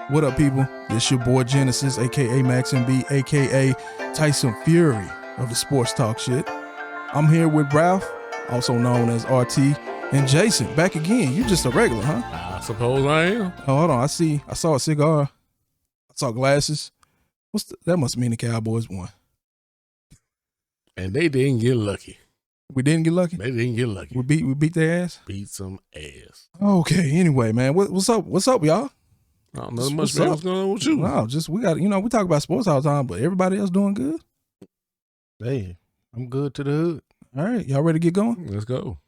What up, people? This your boy Genesis, aka Max MB, aka Tyson Fury of the Sports Talk shit. I'm here with Ralph, also known as RT, and Jason. Back again. You just a regular, huh? I suppose I am. Oh, hold on. I saw a cigar. I saw glasses. That must mean the Cowboys won. And they didn't get lucky. We didn't get lucky? They didn't get lucky. We beat their ass? Beat some ass. Okay, anyway, man. What's up? What's up, y'all? I don't know much, man. What's going on with you? No, just we got, we talk about sports all the time, but everybody else doing good? Hey, I'm good to the hood. All right, y'all ready to get going? Let's go.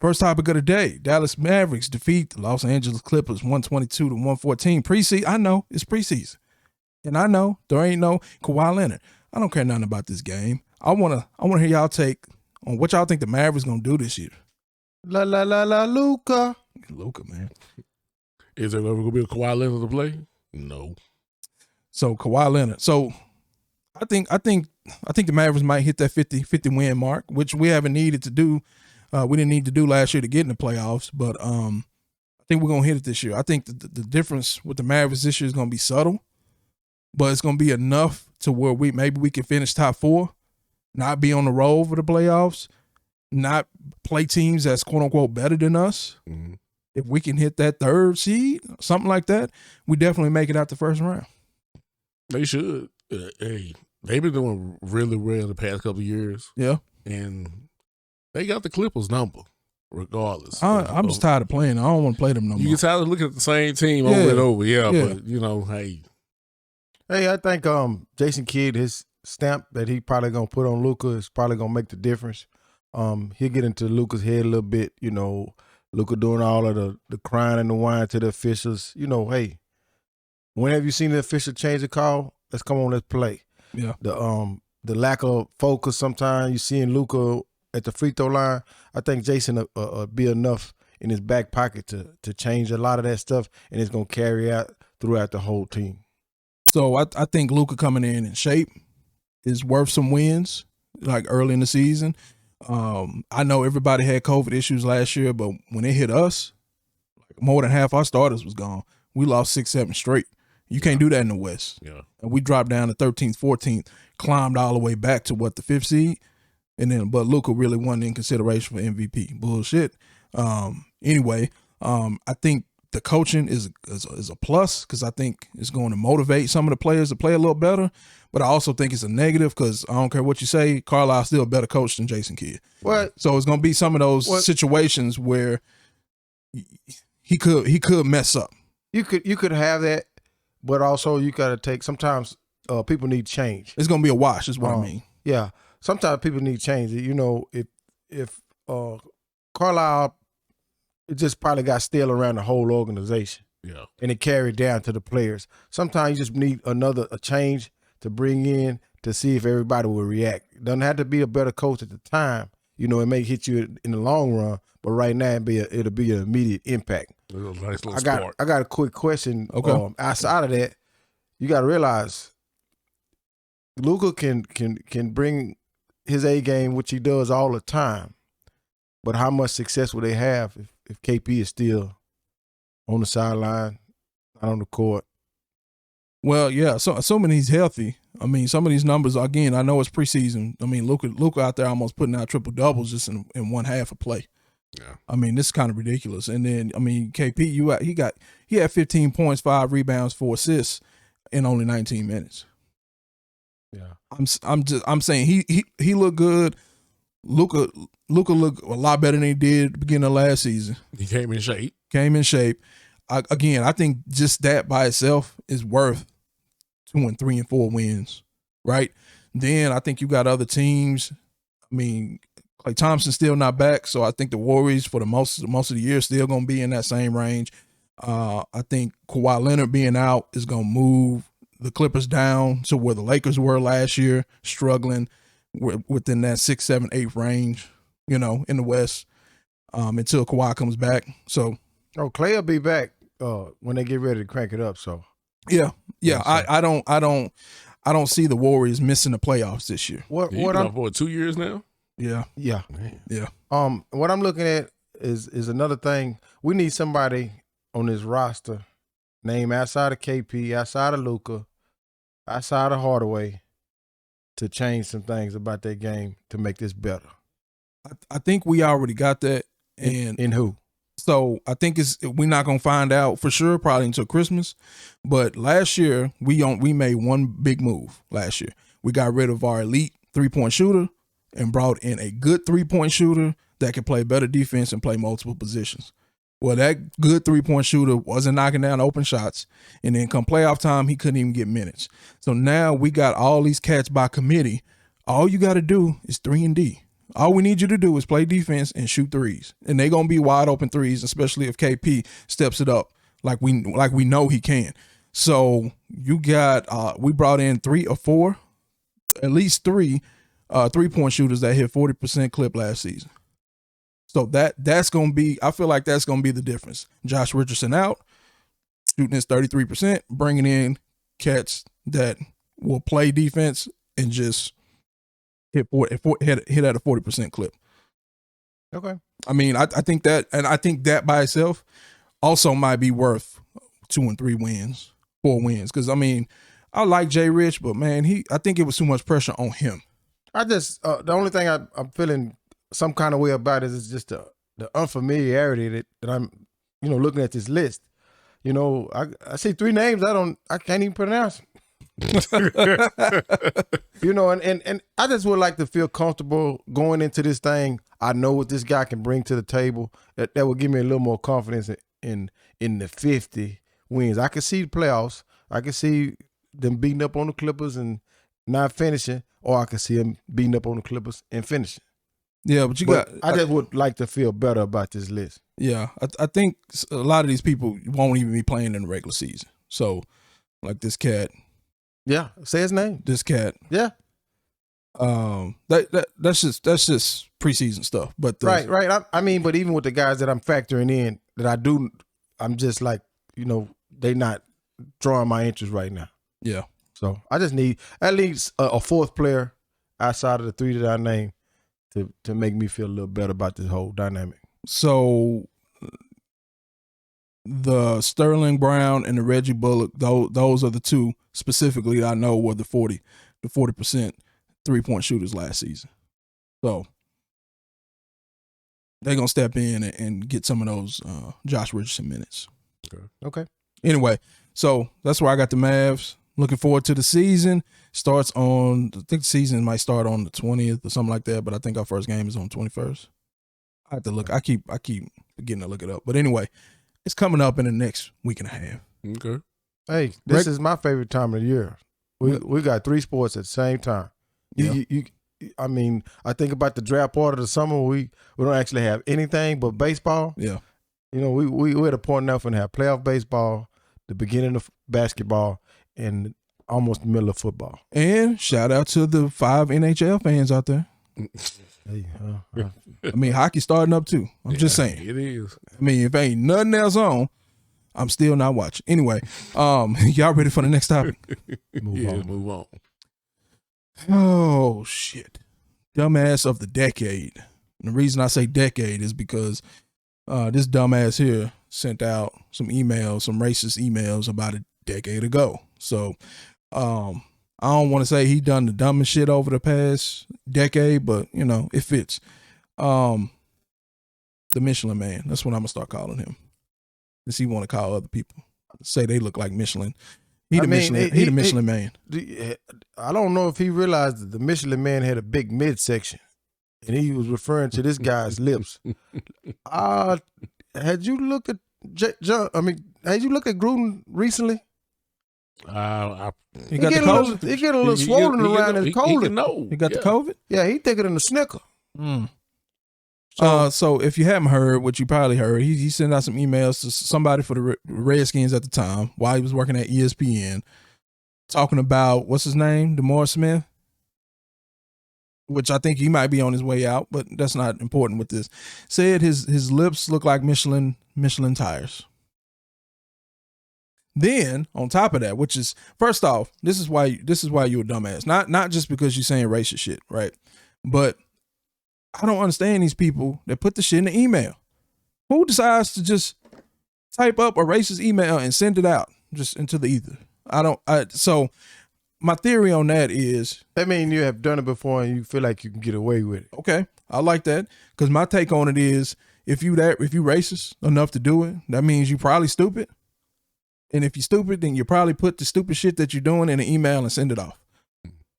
First topic of the day: Dallas Mavericks defeat the Los Angeles Clippers 122-114. Preseason, I know it's preseason, and I know there ain't no Kawhi Leonard. I don't care nothing about this game. I wanna hear y'all take on what y'all think the Mavericks gonna do this year. Luka, man. Is there ever gonna be a Kawhi Leonard to play? No. So Kawhi Leonard. So I think the Mavericks might hit that 50 win mark, which we haven't needed to do. We didn't need to do last year to get in the playoffs, but I think we're gonna hit it this year. I think the difference with the Mavericks this year is gonna be subtle, but it's gonna be enough to where we can finish top 4, not be on the road for the playoffs, not play teams that's quote unquote better than us. Mm-hmm. If we can hit that 3rd seed, something like that, we definitely make it out the first round. They should. Hey, they've been doing really well the past couple of years. Yeah. And they got the Clippers number, regardless. I'm just tired of playing. I don't want to play them no more. You get tired of looking at the same team over and over. Yeah, but, hey. Hey, I think Jason Kidd, his stamp that he probably going to put on Luka is probably going to make the difference. He'll get into Luka's head a little bit, Luka doing all of the crying and the whining to the officials. Hey, when have you seen the official change the call? Let's come on, let's play. Yeah. The lack of focus sometimes you see in Luka at the free throw line. I think Jason will be enough in his back pocket to change a lot of that stuff, and it's going to carry out throughout the whole team. So I think Luka coming in shape is worth some wins, like early in the season. I know everybody had COVID issues last year, but when it hit us, more than half our starters was gone. We lost 6-7 straight. You can't do that in the West. Yeah. And we dropped down to 13th, 14th, climbed all the way back to the 5th seed, but Luka really won in consideration for MVP. Bullshit. Anyway, I think the coaching is a plus because I think it's going to motivate some of the players to play a little better. But I also think it's a negative because I don't care what you say, Carlisle's still a better coach than Jason Kidd. What? So it's going to be some of those situations where he could mess up. You could have that, but also you got to take. Sometimes people need change. It's going to be a wash, is what I mean. Yeah, sometimes people need change. If Carlisle, it just probably got stale around the whole organization. Yeah, and it carried down to the players. Sometimes you just need a change to bring in to see if everybody will react. It doesn't have to be a better coach at the time. It may hit you in the long run, but right now it'll be an immediate impact. Nice little I got a quick question. Okay. Outside of that, you got to realize Luka can bring his A game, which he does all the time. But how much success will they have if KP is still on the sideline, not on the court? Well, yeah. So assuming he's healthy, I mean, some of these numbers again. I know it's preseason. I mean, Luka out there almost putting out triple doubles just in one half of play. Yeah. I mean, this is kind of ridiculous. And then I mean, KP, he had 15 points, 5 rebounds, 4 assists in only 19 minutes. Yeah. I'm saying he looked good. Luka looked a lot better than he did at the beginning of last season. He came in shape. I think just that by itself is worth 2 and 3 and 4 wins, right? Then I think you got other teams. I mean, Klay Thompson's still not back, so I think the Warriors for the most of the year still going to be in that same range. I think Kawhi Leonard being out is going to move the Clippers down to where the Lakers were last year, struggling within that 6, 7, 8 range, in the West, until Kawhi comes back. So, Klay will be back when they get ready to crank it up. So, yeah. I don't see the Warriors missing the playoffs this year. What I'm for 2 years now. Yeah. Man. Yeah. What I'm looking at is another thing. We need somebody on this roster name outside of KP, outside of Luka, outside of Hardaway, to change some things about that game to make this better? I think we already got that. And in who? So I think we're not gonna find out for sure probably until Christmas. But last year we made one big move. Last year we got rid of our elite 3-point shooter and brought in a good 3-point shooter that could play better defense and play multiple positions. Well, that good 3-point shooter wasn't knocking down open shots, and then come playoff time he couldn't even get minutes. So now we got all these cats by committee. All you got to do is 3-and-D. All we need you to do is play defense and shoot threes. And they're going to be wide open threes, especially if KP steps it up like we know he can. So you got we brought in 3 or 4, at least 3 3-point shooters that hit 40% clip last season. So that's going to be, I feel like that's going to be the difference. Josh Richardson out, shooting his 33%, bringing in cats that will play defense and just hit at a 40% clip. Okay. I mean, I think that, and I think that by itself also might be worth 2 and 3 wins, 4 wins. Because I mean, I like Jay Rich, but man, I think it was too much pressure on him. I just the only thing I'm feeling some kind of way about it is just the unfamiliarity that I'm, looking at this list. I see 3 names I can't even pronounce. And I just would like to feel comfortable going into this thing. I know what this guy can bring to the table. That would give me a little more confidence in the 50 wins. I can see the playoffs. I can see them beating up on the Clippers and not finishing, or I can see them beating up on the Clippers and finishing. Yeah, but I just would like to feel better about this list. Yeah, I think a lot of these people won't even be playing in the regular season. So, like this cat. Yeah, say his name. This cat. Yeah. That's just preseason stuff. But right. I mean, but even with the guys that I'm factoring in, I'm just like, they not drawing my interest right now. Yeah. So I just need at least a 4th player outside of the 3 that I named to make me feel a little better about this whole dynamic. So the Sterling Brown and the Reggie Bullock, those are the 2 specifically I know were the 40% 3-point shooters last season. So they're going to step in and get some of those Josh Richardson minutes. Okay. Anyway, so that's where I got the Mavs. Looking forward to the season. Starts on, I think the season might start on the 20th or something like that, but I think our first game is on the 21st. I have to look. I keep forgetting to look it up. But anyway, it's coming up in the next week and a half. Okay. Hey, this is my favorite time of the year. We got 3 sports at the same time. Yeah. I mean, I think about the draft part of the summer. We don't actually have anything but baseball. Yeah. We're at a point now when we have playoff baseball, the beginning of basketball, and almost the middle of football. And shout out to the 5 NHL fans out there. Hey, I mean, hockey's starting up too. I'm just saying. It is. I mean, if ain't nothing else on, I'm still not watching. Anyway, y'all ready for the next topic? Move on. Oh, shit. Dumbass of the decade. And the reason I say decade is because this dumbass here sent out some racist emails about a decade ago. So I don't want to say he done the dumbest shit over the past decade, but, it fits. The Michelin Man. That's what I'm going to start calling him. Does he want to call other people? Say they look like Michelin. He the Michelin Man. I don't know if he realized that the Michelin Man had a big midsection, and he was referring to this guy's lips. Had you looked at had you looked at Gruden recently? He got the COVID. He get a little swollen around his colon. He got the COVID? Yeah, he thicker than a Snicker. So if you haven't heard, what you probably heard, he sent out some emails to somebody for the Redskins at the time while he was working at ESPN, talking about, what's his name, DeMar Smith, which I think he might be on his way out, but that's not important with this. Said his lips look like Michelin tires. Then on top of that, which is, first off, this is why you're a dumbass. Not just because you're saying racist shit, right? But I don't understand these people that put the shit in the email. Who decides to just type up a racist email and send it out? just into the ether. So my theory on that is, I mean, you have done it before and you feel like you can get away with it. okay, I like that, because my take on it is, if you racist enough to do it, that means you probably stupid. And if you're stupid, then you probably put the stupid shit that you're doing in an email and send it off.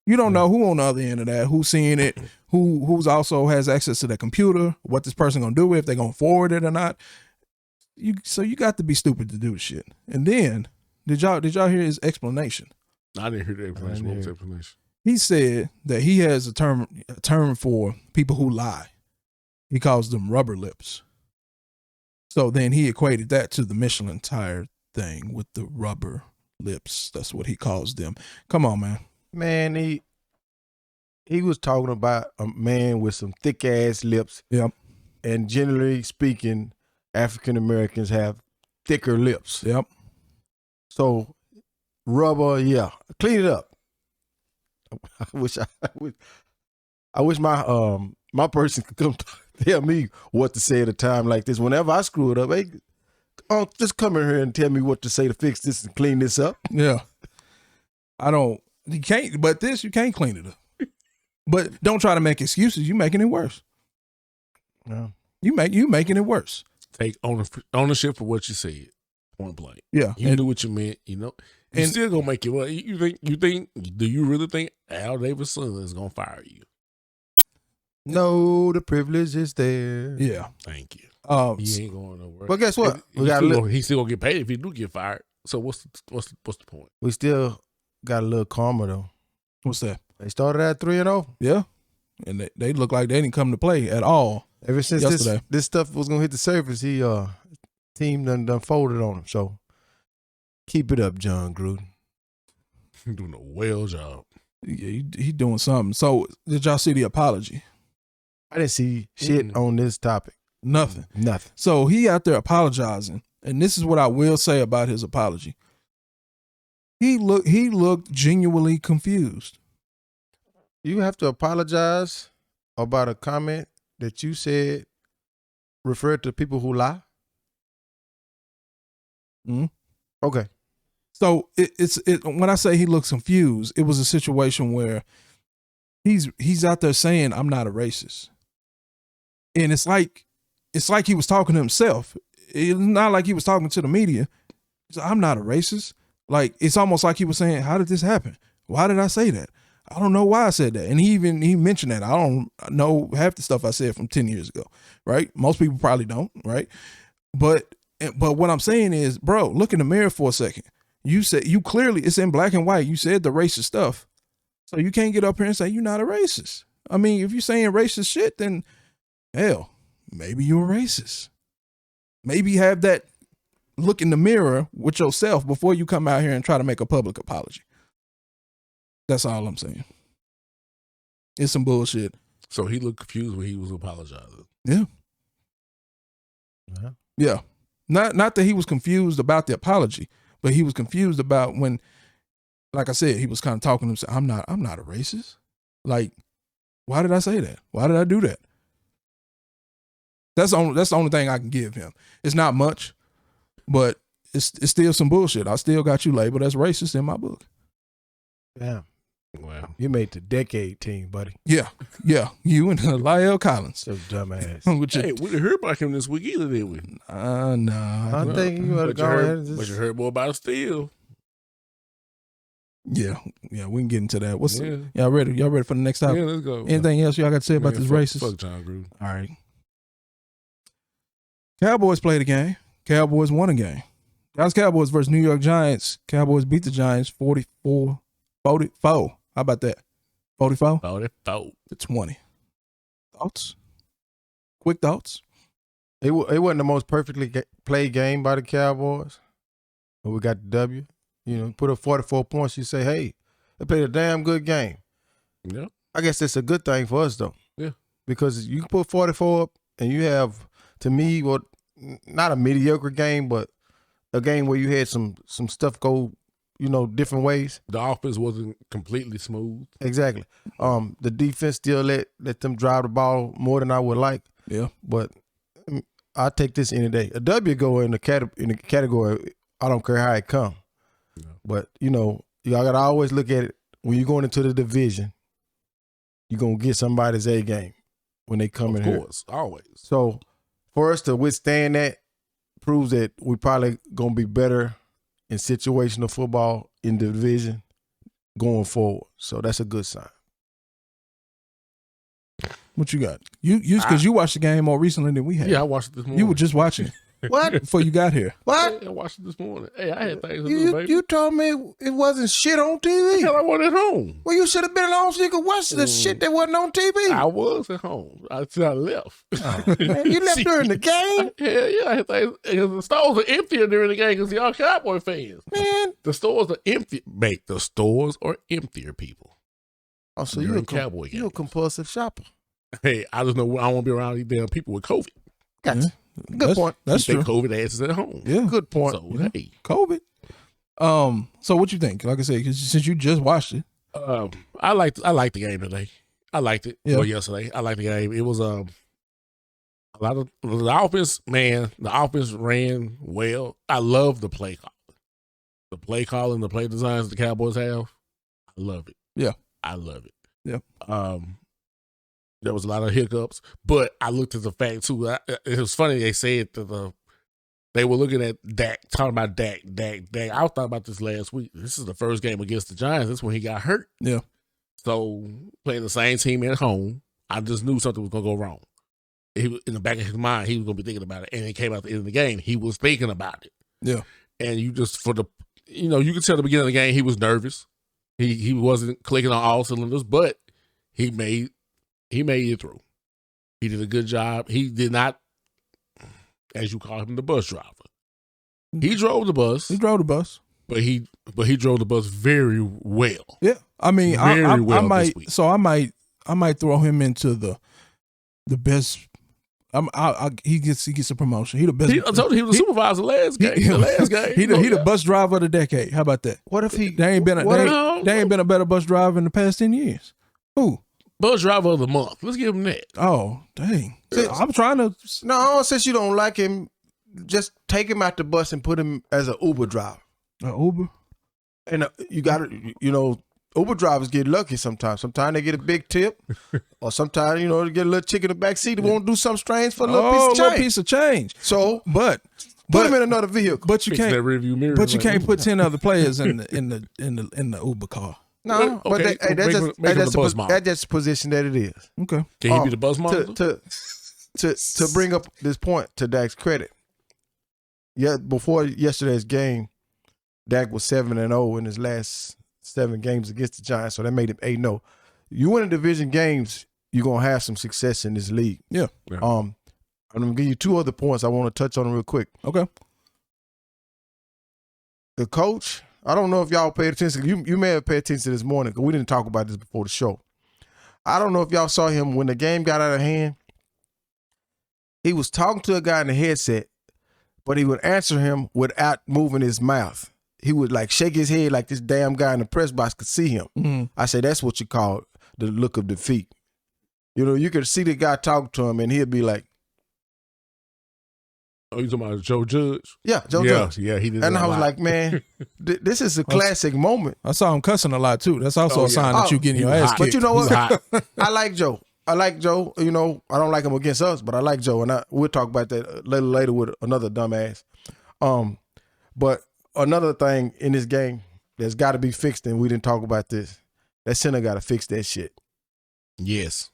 You don't know who on the other end of that, who's seeing it, who's also has access to the computer, what this person gonna do, if they're gonna forward it or not. So you got to be stupid to do the shit. And then did y'all hear his explanation? I didn't hear the explanation. What was the explanation? He said that he has a term for people who lie. He calls them rubber lips. So then he equated that to the Michelin tire thing with the rubber lips. That's what he calls them. Come on, man. Man, he was talking about a man with some thick ass lips. Yep. And generally speaking, African Americans have thicker lips. Yep. So rubber, yeah, clean it up. I wish my person could come tell me what to say at a time like this. Whenever I screw it up, hey, just come in here and tell me what to say to fix this and clean this up. Yeah. You can't clean it up. But don't try to make excuses. You're making it worse. No. You making it worse. Take ownership for what you said. Point blank. Yeah. You knew what you meant, you know. You still gonna make it work. Do you really think Al Davis' son is gonna fire you? No, the privilege is there. Yeah. Thank you. He ain't going nowhere. But guess what? He's still gonna get paid if he do get fired. So what's the point? We still got a little karma though. What's that? They started at 3-0. Yeah. And they look like they didn't come to play at all. Ever since this stuff was gonna hit the surface, team done folded on him. So keep it up, John Gruden. He's doing a well job. Yeah, he doing something. So did y'all see the apology? I didn't see shit on this topic. Nothing. So he out there apologizing, and this is what I will say about his apology. He looked genuinely confused. You have to apologize about a comment that you said referred to people who lie? Mm-hmm. Okay. So it's when I say he looks confused, it was a situation where he's out there saying, I'm not a racist. And it's like he was talking to himself. It's not like he was talking to the media. He's like, I'm not a racist. Like, it's almost like he was saying, how did this happen? Why did I say that? I don't know why I said that. And he mentioned that. I don't know half the stuff I said from 10 years ago, right? Most people probably don't, right? But what I'm saying is, bro, look in the mirror for a second. You said, you clearly, it's in black and white. You said the racist stuff. So you can't get up here and say you're not a racist. I mean, if you're saying racist shit, then hell, maybe you're a racist. Maybe have that look in the mirror with yourself before you come out here and try to make a public apology. That's all I'm saying. It's some bullshit. So he looked confused when he was apologizing. Yeah. Uh-huh. Yeah. Not that he was confused about the apology, but he was confused about when, like I said, he was kind of talking to himself. I'm not a racist. Like, why did I say that? Why did I do that? That's the only thing I can give him. It's not much, but it's still some bullshit. I still got you labeled as racist in my book. Yeah. Wow. You made the decade team, buddy. Yeah. You and Lyle Collins. So dumbass. Hey, we didn't hear about him this week either, did we? No. I think you ought to go ahead and But you heard more about it still. Yeah, we can get into that. Y'all ready? Y'all ready for the next topic? Yeah, let's go. Anything else y'all got to say about this racist? Fuck John Gruden. All right. Cowboys played a game. Cowboys won a game. Dallas Cowboys versus New York Giants. Cowboys beat the Giants 44. How about that? 44? 44 to 20. Thoughts? Quick thoughts? It wasn't the most perfectly played game by the Cowboys, but we got the W. You know, put up 44 points. You say, hey, they played a damn good game. Yeah. I guess that's a good thing for us, though. Yeah. Because you can put 44 up and you have, to me, not a mediocre game, but a game where you had some stuff go, different ways. The offense wasn't completely smooth. Exactly. The defense still let them drive the ball more than I would like. Yeah. But I take this any day. A W go in the category. I don't care how it come. But, y'all got to always look at it. When you're going into the division, you're going to get somebody's A game when they come in here. Of course, always. So for us to withstand that proves that we probably going to be better in situational football in the division going forward. So that's a good sign. What you got? Because you watched the game more recently than we had. Yeah, I watched it this morning. You were just watching it. What? Before you got here. What? I watched it this morning. Hey, I had things to do, baby. You told me it wasn't shit on TV. Hell, I wasn't at home. Well, you should have been at home so you could watch the shit that wasn't on TV. I was at home until I left. Oh, man, you left during the game? Hell yeah, I had things. The stores are emptier during the game because y'all Cowboy fans. Man. The stores are empty. Mate, the stores are emptier, people. Oh, so During Cowboy you're a compulsive shopper. Hey, I just know I don't want to be around these damn people with COVID. Gotcha. Yeah. Good point. That's Keep true. their COVID asses at home. Yeah. Good point. So, Yeah. hey. COVID. So what you think? Like I said, 'cause since you just watched it. I liked the game today. I liked it. Yeah. Or yesterday. I liked the game. It was a lot of the offense, man. The offense ran well. I love the play call. The play calling, the play designs the Cowboys have. I love it. Yeah. I love it. Yeah. There was a lot of hiccups, but I looked at the fact too. It was funny they said that they were looking at Dak, talking about Dak. I was talking about this last week. This is the first game against the Giants. This is when he got hurt. Yeah. So playing the same team at home, I just knew something was gonna go wrong. In the back of his mind, he was gonna be thinking about it, and it came out at the end of the game. He was thinking about it. Yeah. And you just you could tell at the beginning of the game he was nervous. He wasn't clicking on all cylinders, but he made it through. He did a good job. He did not, as you call him, the bus driver. He drove the bus. But he drove the bus very well. Yeah. I mean, Very I well might. this week. So I might throw him into the best. He gets a promotion. He the best. I told you he was the supervisor last game. He the bus driver of the decade. How about that? What if he? There ain't been a better bus driver in the past 10 years. Who? Bus driver of the month. Let's give him that. Oh, dang. I'm trying to. No, since you don't like him, just take him out the bus and put him as an Uber driver. Uber? And you got to, Uber drivers get lucky sometimes. Sometimes they get a big tip, or sometimes, they get a little chick in the back seat that won't do something strange for a little piece of change. So, but put him in another vehicle. But you Fix that can't. rearview mirror, But you like, can't put 10 other players in the Uber car. No, but Okay, that's just the position that it is. Okay. Can he be the bus monitor? To bring up this point to Dak's credit, before yesterday's game, Dak was 7-0 in his last 7 games against the Giants, so that made him 8-0. You win division games, you're gonna have some success in this league. Yeah. I'm gonna give you 2 other points I want to touch on real quick. Okay. The coach, I don't know if y'all paid attention. You may have paid attention this morning because we didn't talk about this before the show. I don't know if y'all saw him when the game got out of hand. He was talking to a guy in the headset, but he would answer him without moving his mouth. He would like shake his head like this damn guy in the press box could see him. Mm-hmm. I say that's what you call the look of defeat. You could see the guy talk to him and he'd be like, Oh, you talking about Joe Judge? Yeah, Joe Judge. Yeah, he did. And that I a was lot. like, man, this is a classic moment. I saw him cussing a lot too. That's also a sign that you getting your ass kicked. But you know what? Hot. I like Joe. I don't like him against us, but I like Joe, and we'll talk about that a little later with another dumbass. But another thing in this game that's got to be fixed, and we didn't talk about this. That center got to fix that shit. Yes.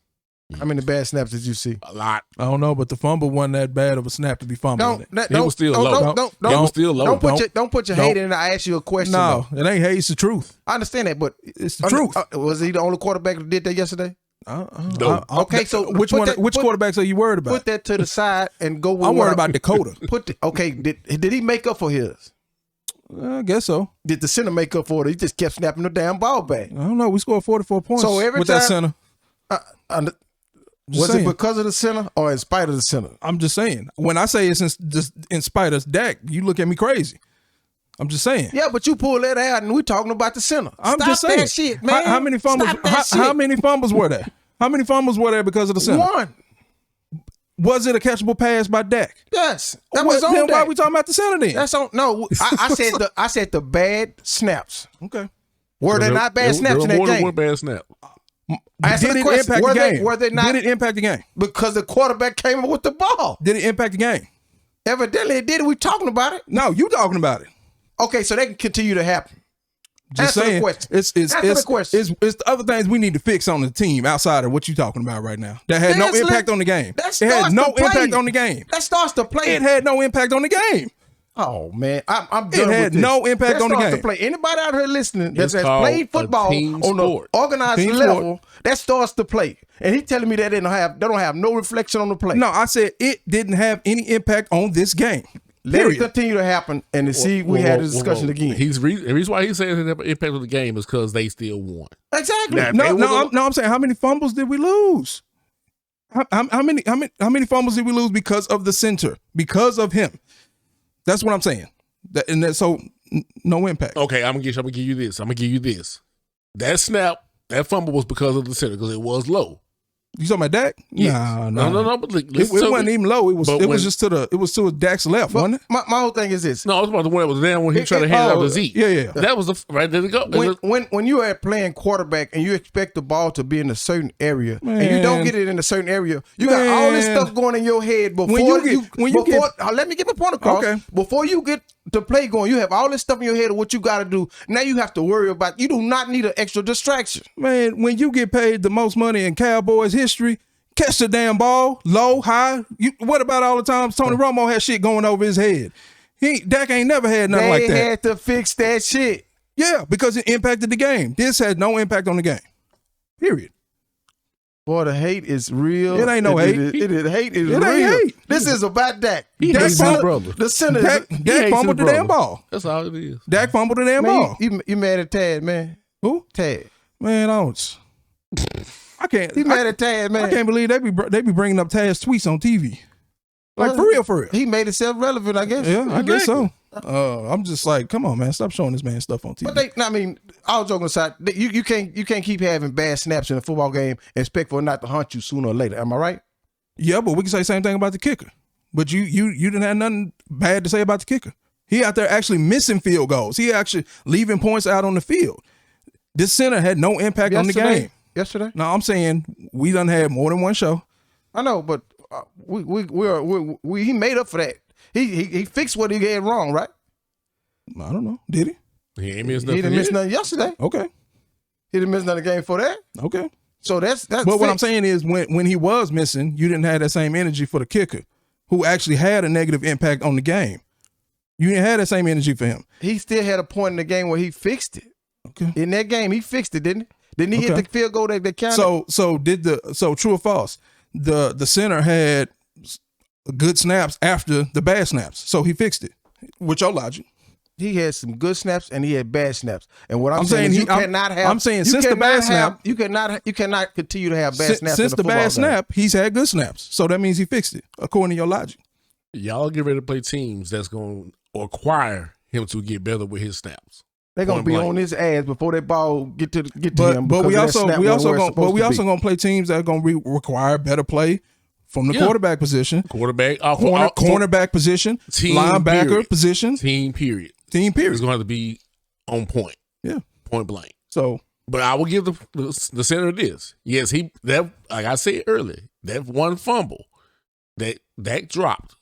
How many bad snaps did you see? A lot. I don't know, but the fumble wasn't that bad of a snap to be fumbling. He was still low. Don't put your hate in. I ask you a question. No, it ain't hate. It's the truth. I understand that, but it's the truth. Was he the only quarterback that did that yesterday? Okay, so which quarterbacks are you worried about? Put that to the side and go with I'm worried about Dakota. Did he make up for his? I guess so. Did the center make up for it? He just kept snapping the damn ball back. I don't know. We scored 44 points with that center. Was it because of the center or in spite of the center? I'm just saying. When I say it's in spite of Dak, you look at me crazy. I'm just saying. Yeah, but you pull that out and we talking about the center. I'm just saying. That shit, man. How many fumbles? How many fumbles were there? How many fumbles were there because of the center? One. Was it a catchable pass by Dak? Yes, that was on Then Dak. why are we talking about the center then? That's on. No, I said the bad snaps. Okay. Were they not bad snaps in there that more than game? one bad snap. Answer Did the it question. impact Were the they- game? were they not- Did it impact the game? Because the quarterback came up with the ball. Did it impact the game? Evidently, it did. We talking about it. No, you talking about it. Okay, so they can continue to happen. Just Answer the saying, question. it's Answer the question. it's the other things we need to fix on the team outside of what you talking about right now. That had no Seriously? impact on the game. That It starts had no the play. impact on the game. That starts to play. It had no impact on the game. Oh man, I'm It done had with this. no impact That on the starts game. To play. Anybody out here listening that It's has called played a football team on sport. the organized Team level, sport. that starts to play. And he telling me that they don't have no reflection on the play. No, I said it didn't have any impact on this game. Let it Period. continue to happen, and to see we had this discussion again. The reason why he's saying it had an impact on the game is because they still won. Exactly. Now, I'm saying how many fumbles did we lose? How many fumbles did we lose because of the center? Because of him. That's what I'm saying. No impact. Okay, I'm gonna give you this. That snap, that fumble was because of the center because it was low. You talking about Dak? Yes. No. But It wasn't even low. It was just to Dak's left, wasn't it? My whole thing is this. No, I was about the one that was down when he tried to hand it out to Zeke. Yeah. That was right there to go. When you are playing quarterback and you expect the ball to be in a certain area and you don't get it in a certain area, you got all this stuff going in your head before let me get my point across. Okay. Before you get the play going, you have all this stuff in your head of what you got to do. Now you have to worry about. You do not need an extra distraction. Man, when you get paid the most money in Cowboys history, catch the damn ball, low, high. What about all the times Tony Romo had shit going over his head? Dak ain't never had nothing like that. They had to fix that shit. Yeah, because it impacted the game. This had no impact on the game. Period. Boy, the hate is real. It ain't no hate. Hate is It real. ain't hate. This is about Dak. He Dak hates his fumbled- brother. The center. Dak fumbled the damn ball. That's all it is. Dak fumbled the damn ball. You mad at Tad, man? Who? Tad. Man, I can't. He mad at Tad, man. I can't believe they be bringing up Taz's tweets on TV. Like for real. He made himself relevant, I guess. Yeah, I guess so. I'm just like, come on, man, stop showing this man stuff on TV. But all joking aside, you can't keep having bad snaps in a football game and expect for it not to haunt you sooner or later. Am I right? Yeah, but we can say the same thing about the kicker. But you didn't have nothing bad to say about the kicker. He out there actually missing field goals. He actually leaving points out on the field. This center had no impact on the game. Yesterday? No, I'm saying we done had more than one show. I know, but he made up for that. He fixed what he had wrong, right? I don't know. Did he? He ain't missed He nothing. didn't miss nothing yesterday. Okay. He didn't miss another game for that. Okay. So that's. But what I'm fixed. saying is when he was missing, you didn't have that same energy for the kicker, who actually had a negative impact on the game. You didn't have that same energy for him. He still had a point in the game where he fixed it. Okay. In that game, he fixed it, didn't he? Didn't he hit Okay. the field goal that counted? So true or false? The center had good snaps after the bad snaps, so he fixed it. With your logic, he had some good snaps and he had bad snaps. And what I'm, I'm saying, saying is cannot have. I'm saying you since the cannot bad have- snap, you cannot continue to have bad snaps. Since in the football bad game. snap, he's had good snaps, so that means he fixed it according to your logic. Y'all get ready to play teams that's going to require him to get better with his snaps. They're gonna Point be blank. on his ass before that ball get to him. But we because also that snap we wasn't also where it's gonna but supposed we to also be. gonna play teams that are gonna require better play from the Yeah. quarterback position, Quarterback, cornerback position, Team linebacker period. position, team period. team It's period. going to have to be on point. Yeah. Point blank. So But I will give the center this. Yes, like I said earlier, that one fumble that dropped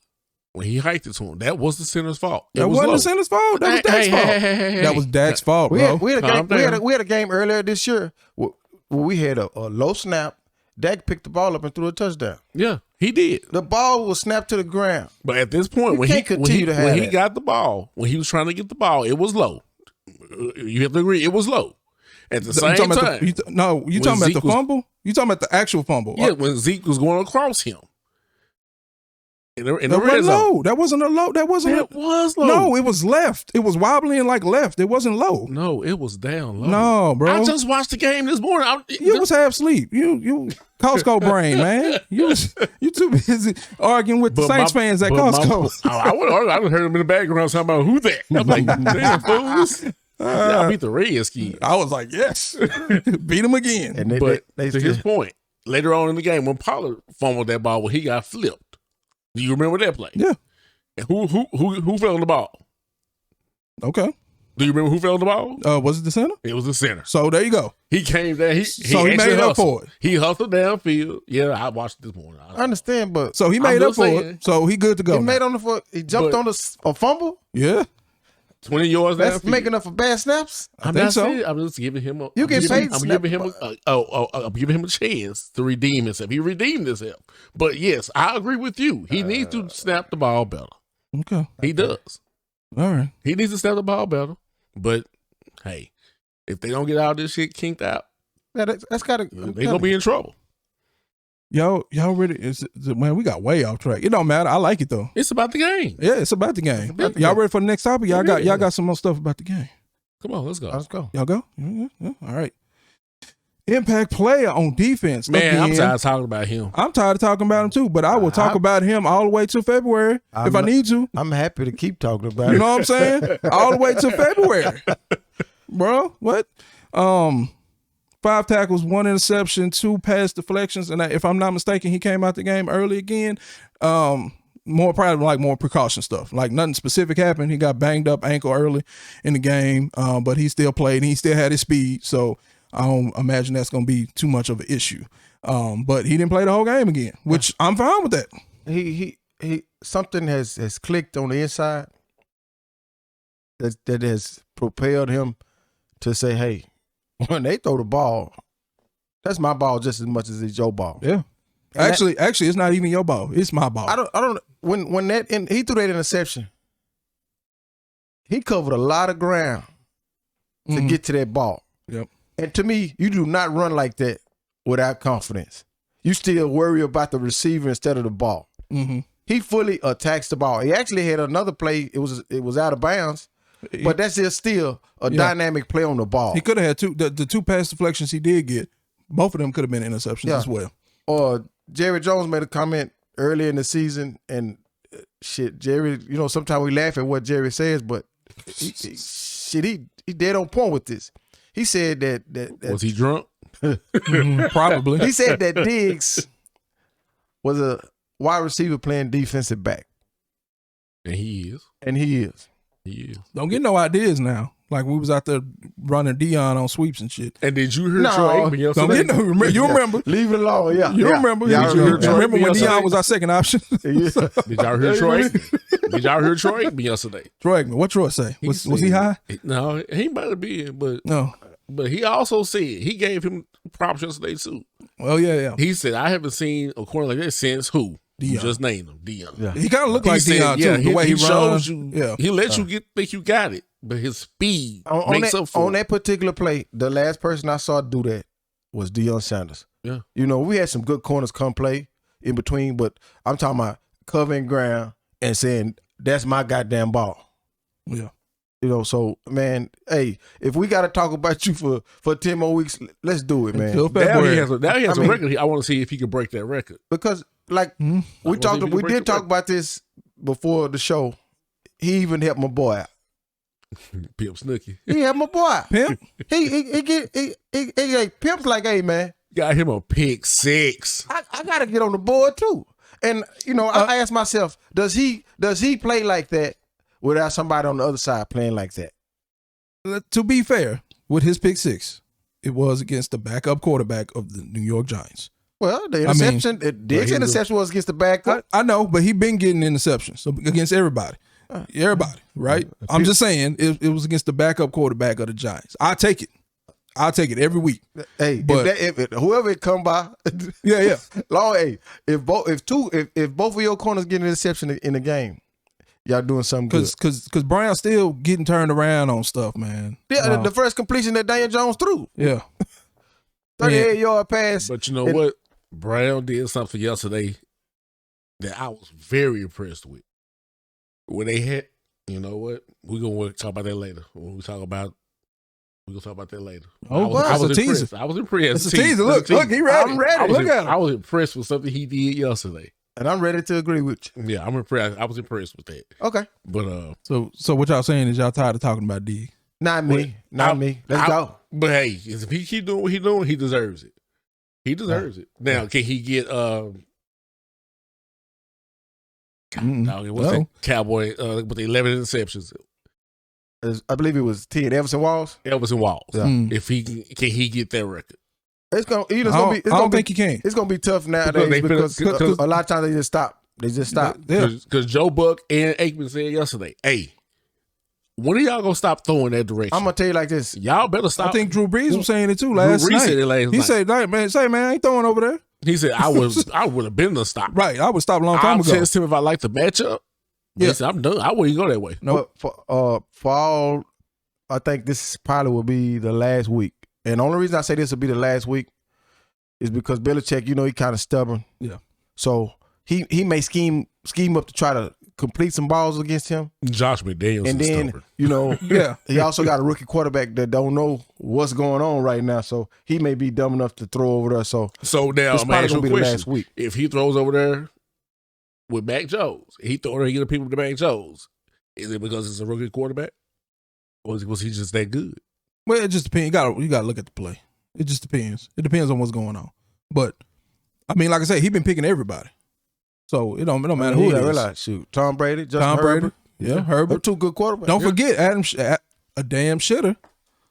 when he hiked it to him, that was the center's fault. It that was wasn't low. the center's fault. That was Dak's fault. Hey. That was Dak's fault, bro. We had Calm down. a game earlier this year where we had a low snap. Dak picked the ball up and threw a touchdown. Yeah, he did. The ball was snapped to the ground. But at this point, You when can't continue to have when he that. got the ball, when he was trying to get the ball, it was low. You have to agree, it was low. At the same You talking time, about you talking about Zeke the was- fumble? You talking about the actual fumble? yeah, when Zeke was going across him in the that red wasn't zone, low. That wasn't a low. That wasn't. it was low. No, it was left. It was wobbling like left. It wasn't low. No, it was down low. No, bro. I just watched the game this morning. You was half asleep. You Costco brain, man. You too busy arguing with the Saints fans at Costco. I would heard him in the background talking about who that. I'm like, damn fools. Y'all beat the Redskins. I was like, yes, beat him again. And But they to still, his point, later on in the game, when Pollard fumbled that ball, he got flipped. Do you remember that play? Yeah. And who fell on the ball? Okay. Do you remember who fell on the ball? Was it the center? It was the center. So there you go. He came there. He So he made up for it. He hustled downfield. Yeah, I watched it this morning. I understand, but So he made up for it. So he good to go. he made on the foot. He jumped on a fumble. Yeah. 20 yards That's downfield. making up for bad snaps. I think so. I'm just giving him a. You get paid. I'm giving him a chance to redeem himself. He redeemed himself. But yes, I agree with you. He needs to snap the ball better. Okay. He does. All right. He needs to snap the ball better. But hey, if they don't get all this shit kinked out, Yeah, that's got to. they're gonna be in trouble. Y'all ready? Man, we got way off track. It don't matter. I like it though. It's about the game. Yeah, it's about the game. about the Y'all game. ready for the next topic? Y'all got some more stuff about the game. Come on, let's go. Let's go. Y'all go? Yeah. All right. Impact player on defense. Man, I'm Again, tired of talking about him. I'm tired of talking about him too, but I will talk about him all the way to February if I need to. I'm happy to keep talking about it. You know what I'm saying? All the way to February. Bro, what? 5 tackles, 1 interception, 2 pass deflections, and if I'm not mistaken, he came out the game early again. More precaution stuff. Like nothing specific happened. He got banged up ankle early in the game, but he still played and he still had his speed. So I don't imagine that's going to be too much of an issue. But he didn't play the whole game again, which I'm fine with that. He something has clicked on the inside that has propelled him to say, hey, when they throw the ball, that's my ball just as much as it's your ball. Yeah. Actually, it's not even your ball. It's my ball. I don't when that and he threw that interception, he covered a lot of ground to get to that ball. Yep. And to me, you do not run like that without confidence. You still worry about the receiver instead of the ball. Mm-hmm. He fully attacks the ball. He actually had another play. It was out of bounds, but that's just still a dynamic play on the ball. He could have had the 2 pass deflections he did get. Both of them could have been interceptions as well. Or Jerry Jones made a comment earlier in the season, and Jerry, sometimes we laugh at what Jerry says, but he dead on point with this. He said that Was he drunk? Probably. He said that Diggs was a wide receiver playing defensive back. And he is. And he is. He is. Don't get no ideas now. Like we was out there running Dion on sweeps and shit. And did you hear No, Troy Aikman yesterday? Don't get no. You remember? Leave it alone. Yeah. You remember? Yeah, You I remember when yesterday. Dion was our second option? Did y'all hear Troy Aikman? Did y'all hear Troy Aikman yesterday? Troy Aikman. What Troy say? Was he high? No, he might have been, but No. But he also said he gave him props yesterday too. Well, yeah. He said, "I haven't seen a corner like that since who? Dion. You just named him, Dion." Yeah. He kind of looked like said, Dion too. The way he shows runs. you. Yeah. He lets you think you got it, but his speed makes up for on that particular play. The last person I saw do that was Deion Sanders. Yeah. We had some good corners come play in between, but I'm talking about covering ground and saying that's my goddamn ball. Yeah. So man, hey, if we got to talk about you for 10 more weeks, let's do it, man. Until Now February. he has a record. I want to see if he can break that record. Because like we did talk about this before the show. He even helped my boy out. Pimp Snooky. He helped my boy. Pimp? He Pimp's like, hey man, Got him a pick 6. I gotta get on the board too. And I asked myself, does he play like that without somebody on the other side playing like that? To be fair, with his pick 6, it was against the backup quarterback of the New York Giants. Well, the interception, Diggs' interception was against the backup. I know, but he been getting interceptions against everybody. Everybody, right? I'm just saying it was against the backup quarterback of the Giants. I'll take it every week. Hey, but if whoever it come by, yeah. Lord, hey, if both of your corners get an interception in the game, y'all doing something good. Because Brown's still getting turned around on stuff, man. Yeah, the first completion that Daniel Jones threw. Yeah. 38-yard pass. But you know what? Brown did something yesterday that I was very impressed with. When they had, you know what? We're going to talk about that later. We're going to talk about that later. Oh, I was it's a impressed. teaser. I was impressed. It's a teaser. Look, he ready. I'm ready. Look at him. I was impressed with something he did yesterday. And I'm ready to agree with you. Yeah, I'm impressed. I was impressed with that. Okay. But So what y'all saying is y'all tired of talking about D? Not me. Let's go. But hey, if he keep doing what he's doing, he deserves it. He deserves it. Now, can he get No, it was a Cowboy with 11 interceptions. I believe it was 10. Everson Walls. Everson Walls. Yeah. If he can he get that record? It's gonna. I don't think he can. It's gonna be tough nowadays because a lot of times they just stop. They just stop. Because Joe Buck and Aikman said yesterday, "Hey, when are y'all gonna stop throwing that direction?" I'm gonna tell you like this. Y'all better stop. I think Drew Brees was saying it too last Drew Brees night. said it last night. He said, "Man, I ain't throwing over there." He said, "I would have been the stop." Right, I would stop a long time I'll ago. test him if I like the matchup. Yeah, Said, I'm done. I wouldn't go that way. Nope. For all, I think this probably will be the last week. And the only reason I say this will be the last week is because Belichick, he kind of stubborn. Yeah. So he may scheme up to try to complete some balls against him. Josh McDaniels, and then yeah, he also got a rookie quarterback that don't know what's going on right now. So he may be dumb enough to throw over there. So now it's I'm probably asking gonna be a the question. last week. If he throws over there with Mac Jones, he throw there, he get the people to Mac Jones. Is it because it's a rookie quarterback, or was he just that good? Well, it just depends. You gotta look at the play. It just depends. It depends on what's going on. But I mean, like I said, he been picking everybody, so it don't matter who it is. Realize, shoot, Tom Brady, Justin Herbert. Yeah, Herbert. They're two good quarterbacks. Don't forget, a damn shitter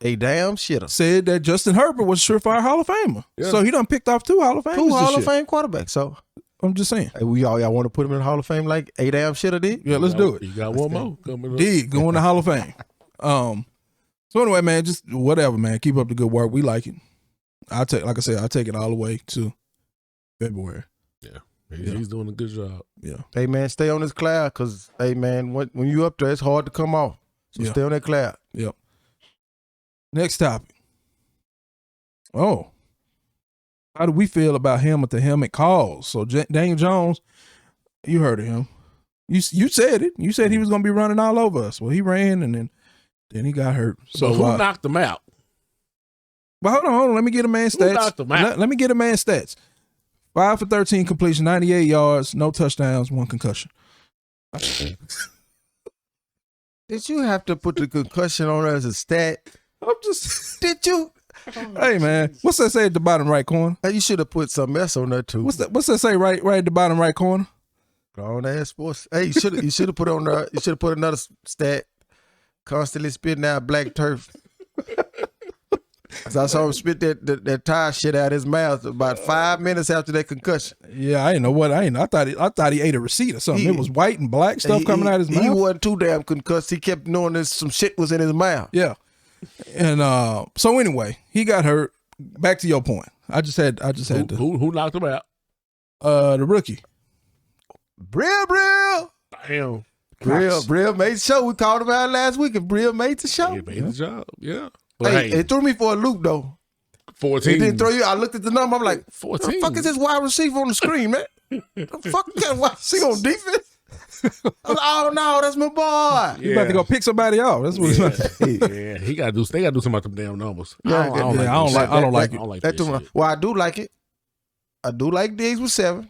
a damn shitter said that Justin Herbert was a surefire Hall of Famer. Yeah. So he done picked off 2 Hall of Famers. 2 Hall this of year. Fame quarterbacks. So I'm just saying. hey, y'all want to put him in the Hall of Fame like a damn shitter did? Yeah, let's do it. You got one more coming up. Did go in the Hall of Fame. So anyway, man, just whatever, man. Keep up the good work. We like it. I'll take it all the way to February. Yeah. He's doing a good job. Yeah. Hey man, stay on this cloud because hey man, when you up there, it's hard to come off. So Yeah. stay on that cloud. Yep. Next topic. Oh. How do we feel about helmet to helmet calls? So Daniel Jones, you heard of him. You said it. You said he was going to be running all over us. Well, he ran and then he got hurt. So who knocked him out? But hold on. Let me get a man's Who stats. knocked him out? Let me get a man's stats. 5 for 13 completion, 98 yards, no touchdowns, 1 concussion. Did you have to put the concussion on there as a stat? I'm just. Did you? Hey man, what's that say at the bottom right corner? Hey, you should have put something else on there too. What's that say right at the bottom right corner? Grown ass sports. Hey, you should have put on there. You should have put another stat. Constantly spitting out black turf. So I saw him spit that tire shit out his mouth about 5 minutes after that concussion. Yeah, I didn't know what I ain't. I thought he ate a receipt or something. It was white and black stuff coming out his mouth. He wasn't too damn concussed. He kept knowing that some shit was in his mouth. Yeah. And so anyway, he got hurt. Back to your point. I just had to. Who knocked him out? The rookie. Brill. Damn. Brill made the show. We called him out last week, and Brill made the show. He made the job. Yeah. But Hey, it threw me for a loop though. 14. It didn't throw you. I looked at the number. I'm like, 14. What the fuck is this wide receiver on the screen, man? The fuck she on defense? I was like, oh no, that's my boy. You about to go pick somebody out. That's what he's about to Yeah, they gotta do something about them damn numbers. Yeah, I don't like it. That shit. Well, I do like it. I do like Diggs with 7.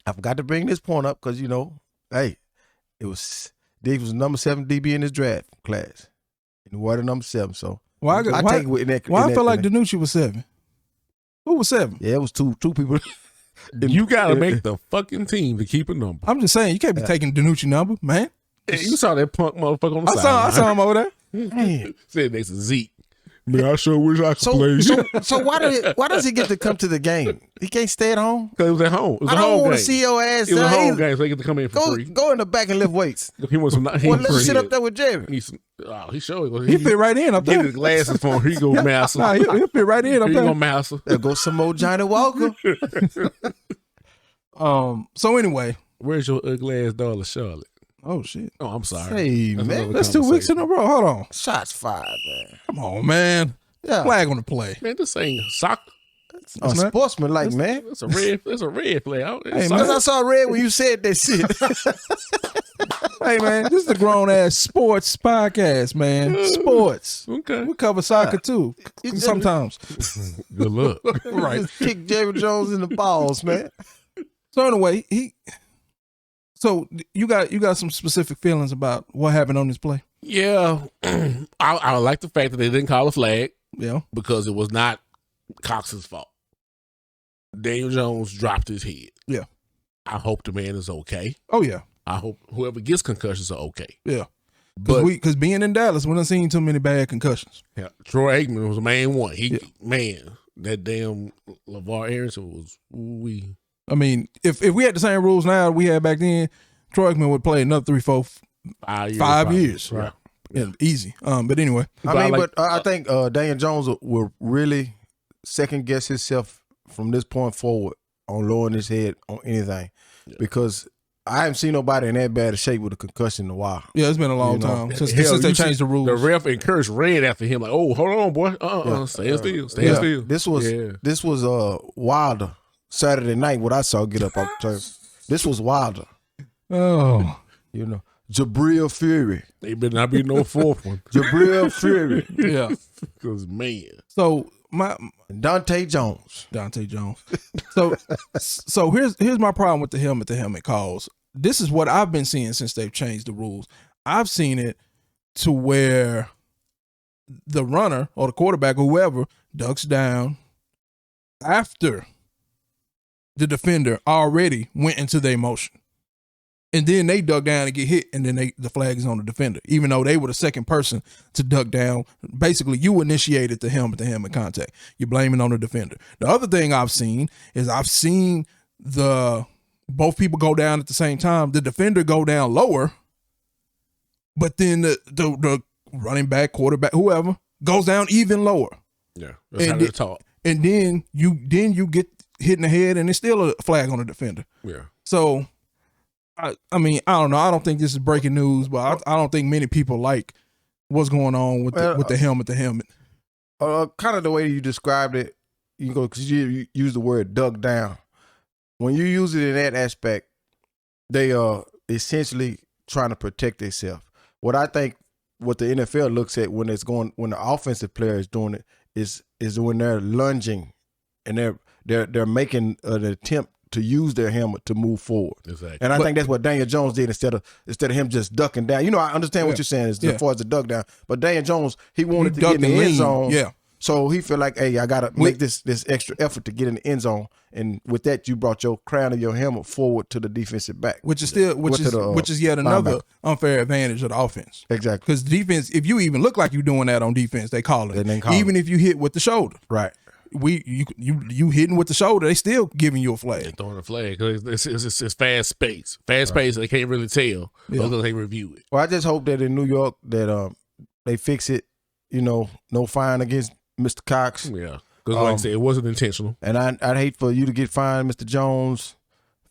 I forgot to bring this point up because hey, Diggs was number 7 DB in his draft class. And what number 7, so I take it with that. Why I feel like Danucci was 7? Who was 7? Yeah, it was two people. You gotta make the fucking team to keep a number. I'm just saying, you can't be taking Danucci number, man. Hey, you saw that punk motherfucker on the side. I saw him over there. Man. Said next to Zeke. Man, I sure wish I could play. So why does he get to come to the game? He can't stay at home? Because it was at home. It was I a home don't want game. to see your ass. It was a home game, so he get to come in for free. Go in the back and lift weights. He wants some. Well, let's sit up there with Jerry. He showed. He fit right in up there. Get his glasses for him. He go master. Nah, he'll fit right in up He there. go master. There goes some more Johnny Walker. So anyway, Where's your ugly ass daughter, Charlotte? oh shit. Oh, I'm sorry. Hey, That's man. another That's 2 weeks in a row. Hold on. Shots fired, man. Come on, man. Yeah. Flag on the play. Man, this ain't soccer. A sportsman like, man. That's a red. That's a red flag. Hey, Because I saw red when you said that shit. Hey man, this is a grown ass sports podcast, man. Sports. Okay. We cover soccer too. Sometimes. Good luck. Right. Just kick Jerry Jones in the balls, man. So anyway, so you got some specific feelings about what happened on this play? Yeah, I like the fact that they didn't call a flag Yeah. because it was not Cox's fault. Daniel Jones dropped his head. Yeah. I hope the man is okay. Oh yeah, I hope whoever gets concussions are okay. yeah. But Because being in Dallas, we done seen too many bad concussions. yeah, Troy Aikman was the main one. Man, that damn LeVar Arrington was we. I mean, if we had the same rules now we had back then, Troy Aikman would play another 3, 4, 5 years. Right. Yeah, easy. But anyway, I think Daniel Jones will really second guess himself from this point forward on lowering his head on anything, because I haven't seen nobody in that bad a shape with a concussion in a while. Yeah, it's been a long time since they changed the rules. The ref encouraged red after him, like, "Oh, hold on, boy, stand still, stand still." This was Wilder Saturday night. What I saw get up off the turf. This was Wilder. Oh, Jabril Fury. They better not be no fourth one. Jabril Fury. Yeah, because man. So Dante Jones. So here's my problem with the helmet calls. This is what I've been seeing since they've changed the rules. I've seen it to where the runner or the quarterback or whoever ducks down after the defender already went into their motion. And then they duck down and get hit, and then the flag is on the defender, even though they were the second person to duck down. Basically, you initiated the helmet contact. You're blaming on the defender. The other thing I've seen is both people go down at the same time. The defender go down lower, but then the running back, quarterback, whoever goes down even lower. Yeah, that's how they're taught. And then you get hit in the head, and it's still a flag on the defender. Yeah. So. I mean, I don't know. I don't think this is breaking news, but I don't think many people like what's going on with the helmet. Kind of the way you described it, because you use the word "dug down." When you use it in that aspect, they are essentially trying to protect themselves. What I think, what the NFL looks at when the offensive player is doing it is when they're lunging and they're making an attempt to use their helmet to move forward. Exactly. And I think that's what Daniel Jones did instead of him just ducking down. I understand what you're saying as far as the duck down, but Daniel Jones, he wanted to get in the end zone. Yeah. So he feel like, hey, I got to make this extra effort to get in the end zone. And with that, you brought your crown of your helmet forward to the defensive back. Which is yet another unfair advantage of the offense. Exactly. Because defense, if you even look like you're doing that on defense, they call it. Even if you hit with the shoulder. Right. You hitting with the shoulder, they still giving you a flag. They're throwing a flag because it's fast space. Fast space, they can't really tell because they review it. Well, I just hope that in New York that they fix it. No fine against Mr. Cox. Yeah, because like I said, it wasn't intentional. And I'd hate for you to get fined, Mr. Jones,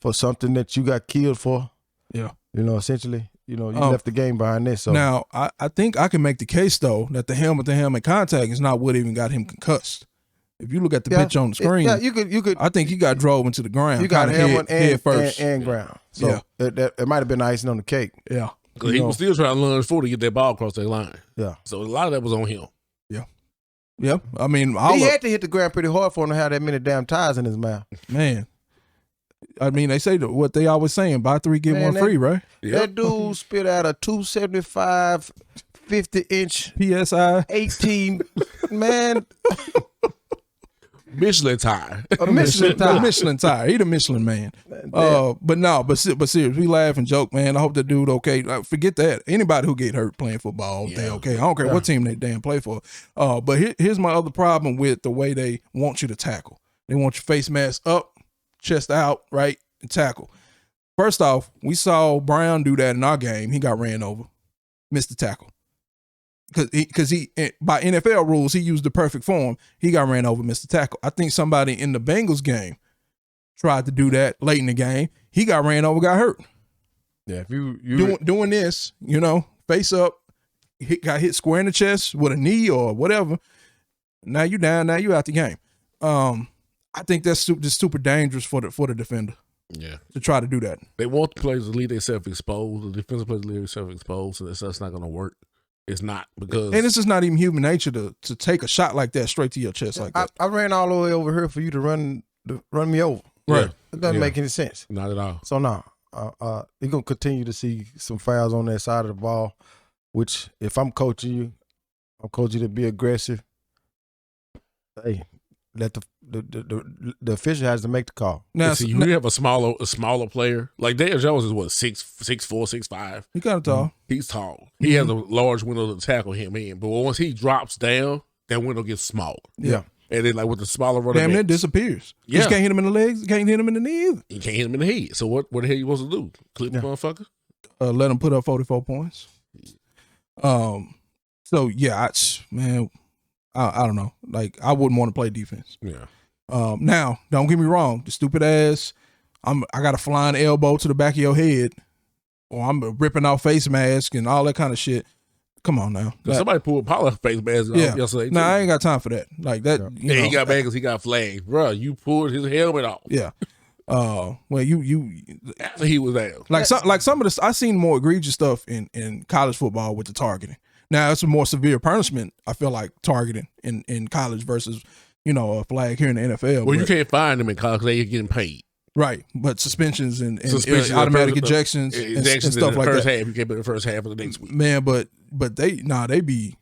for something that you got killed for. Yeah, essentially, you left the game behind this. So now I think I can make the case though that the helmet contact is not what even got him concussed. If you look at the picture on the screen, you could. I think he got drove into the ground. You got helmet head first and ground. So it might have been icing on the cake. Yeah, because he was still trying to lunge forward to get that ball across that line. Yeah. So a lot of that was on him. Yeah. Yeah. I mean, he had to hit the ground pretty hard for him to have that many damn tires in his mouth. Man. I mean, they say what they always saying: buy 3 get 1 free, right? That dude spit out a 275 50-inch PSI 18 man. Michelin tire. A Michelin tire. Michelin tire. He the Michelin man. But serious, we laugh and joke, man. I hope that dude okay. Forget that. Anybody who get hurt playing football, they okay. I don't care what team they damn play for. But here's my other problem with the way they want you to tackle. They want your face mask up, chest out, right, and tackle. First off, we saw Brown do that in our game. He got ran over, missed the tackle. Because he by NFL rules, he used the perfect form. He got ran over, missed the tackle. I think somebody in the Bengals game tried to do that late in the game. He got ran over, got hurt. Yeah, if you doing this, face up, got hit square in the chest with a knee or whatever. Now you down. Now you out the game. I think that's just super dangerous for the defender. Yeah, to try to do that. They want the players to leave themselves exposed. The defensive players to leave themselves exposed, so that's not going to work. It's not because, and it's just not even human nature to take a shot like that straight to your chest like that. I ran all the way over here for you to run me over. Right, it doesn't make any sense. Not at all. So no, you're gonna continue to see some fouls on that side of the ball. Which, if I'm coaching you to be aggressive. Hey, let the official has to make the call. Now, See, you have a smaller player. Like Daniel Jones is what, 6'4", 6'5". he kind of tall. He's tall. He has a large window to tackle him in. But once he drops down, that window gets smaller. Yeah. And then like with the smaller running Damn, it backs, disappears. Yeah. You can't hit him in the legs. You can't hit him in the knee either. you can't hit him in the head. So what the hell you supposed to do? Clip the motherfucker? Let him put up 44 points. So yeah, I don't know. Like, I wouldn't want to play defense. Yeah. Now, don't get me wrong. The stupid ass, I got a flying elbow to the back of your head, or I'm ripping off face mask and all that kind of shit. Come on now. Somebody pulled Pollard face mask off yesterday. No, I ain't got time for that. Like that. Yeah. You know, he got mad because he got flagged. Bro, you pulled his helmet off. Yeah. Well, you After he was out. like some of the I seen more egregious stuff in college football with the targeting. Now it's a more severe punishment. I feel like targeting in college versus a flag here in the NFL. Well, you can't find them in college because they're getting paid. Right, but suspensions and ejections automatic ejections and stuff like that. Half, you can't be the first half of the next week. Man, but they be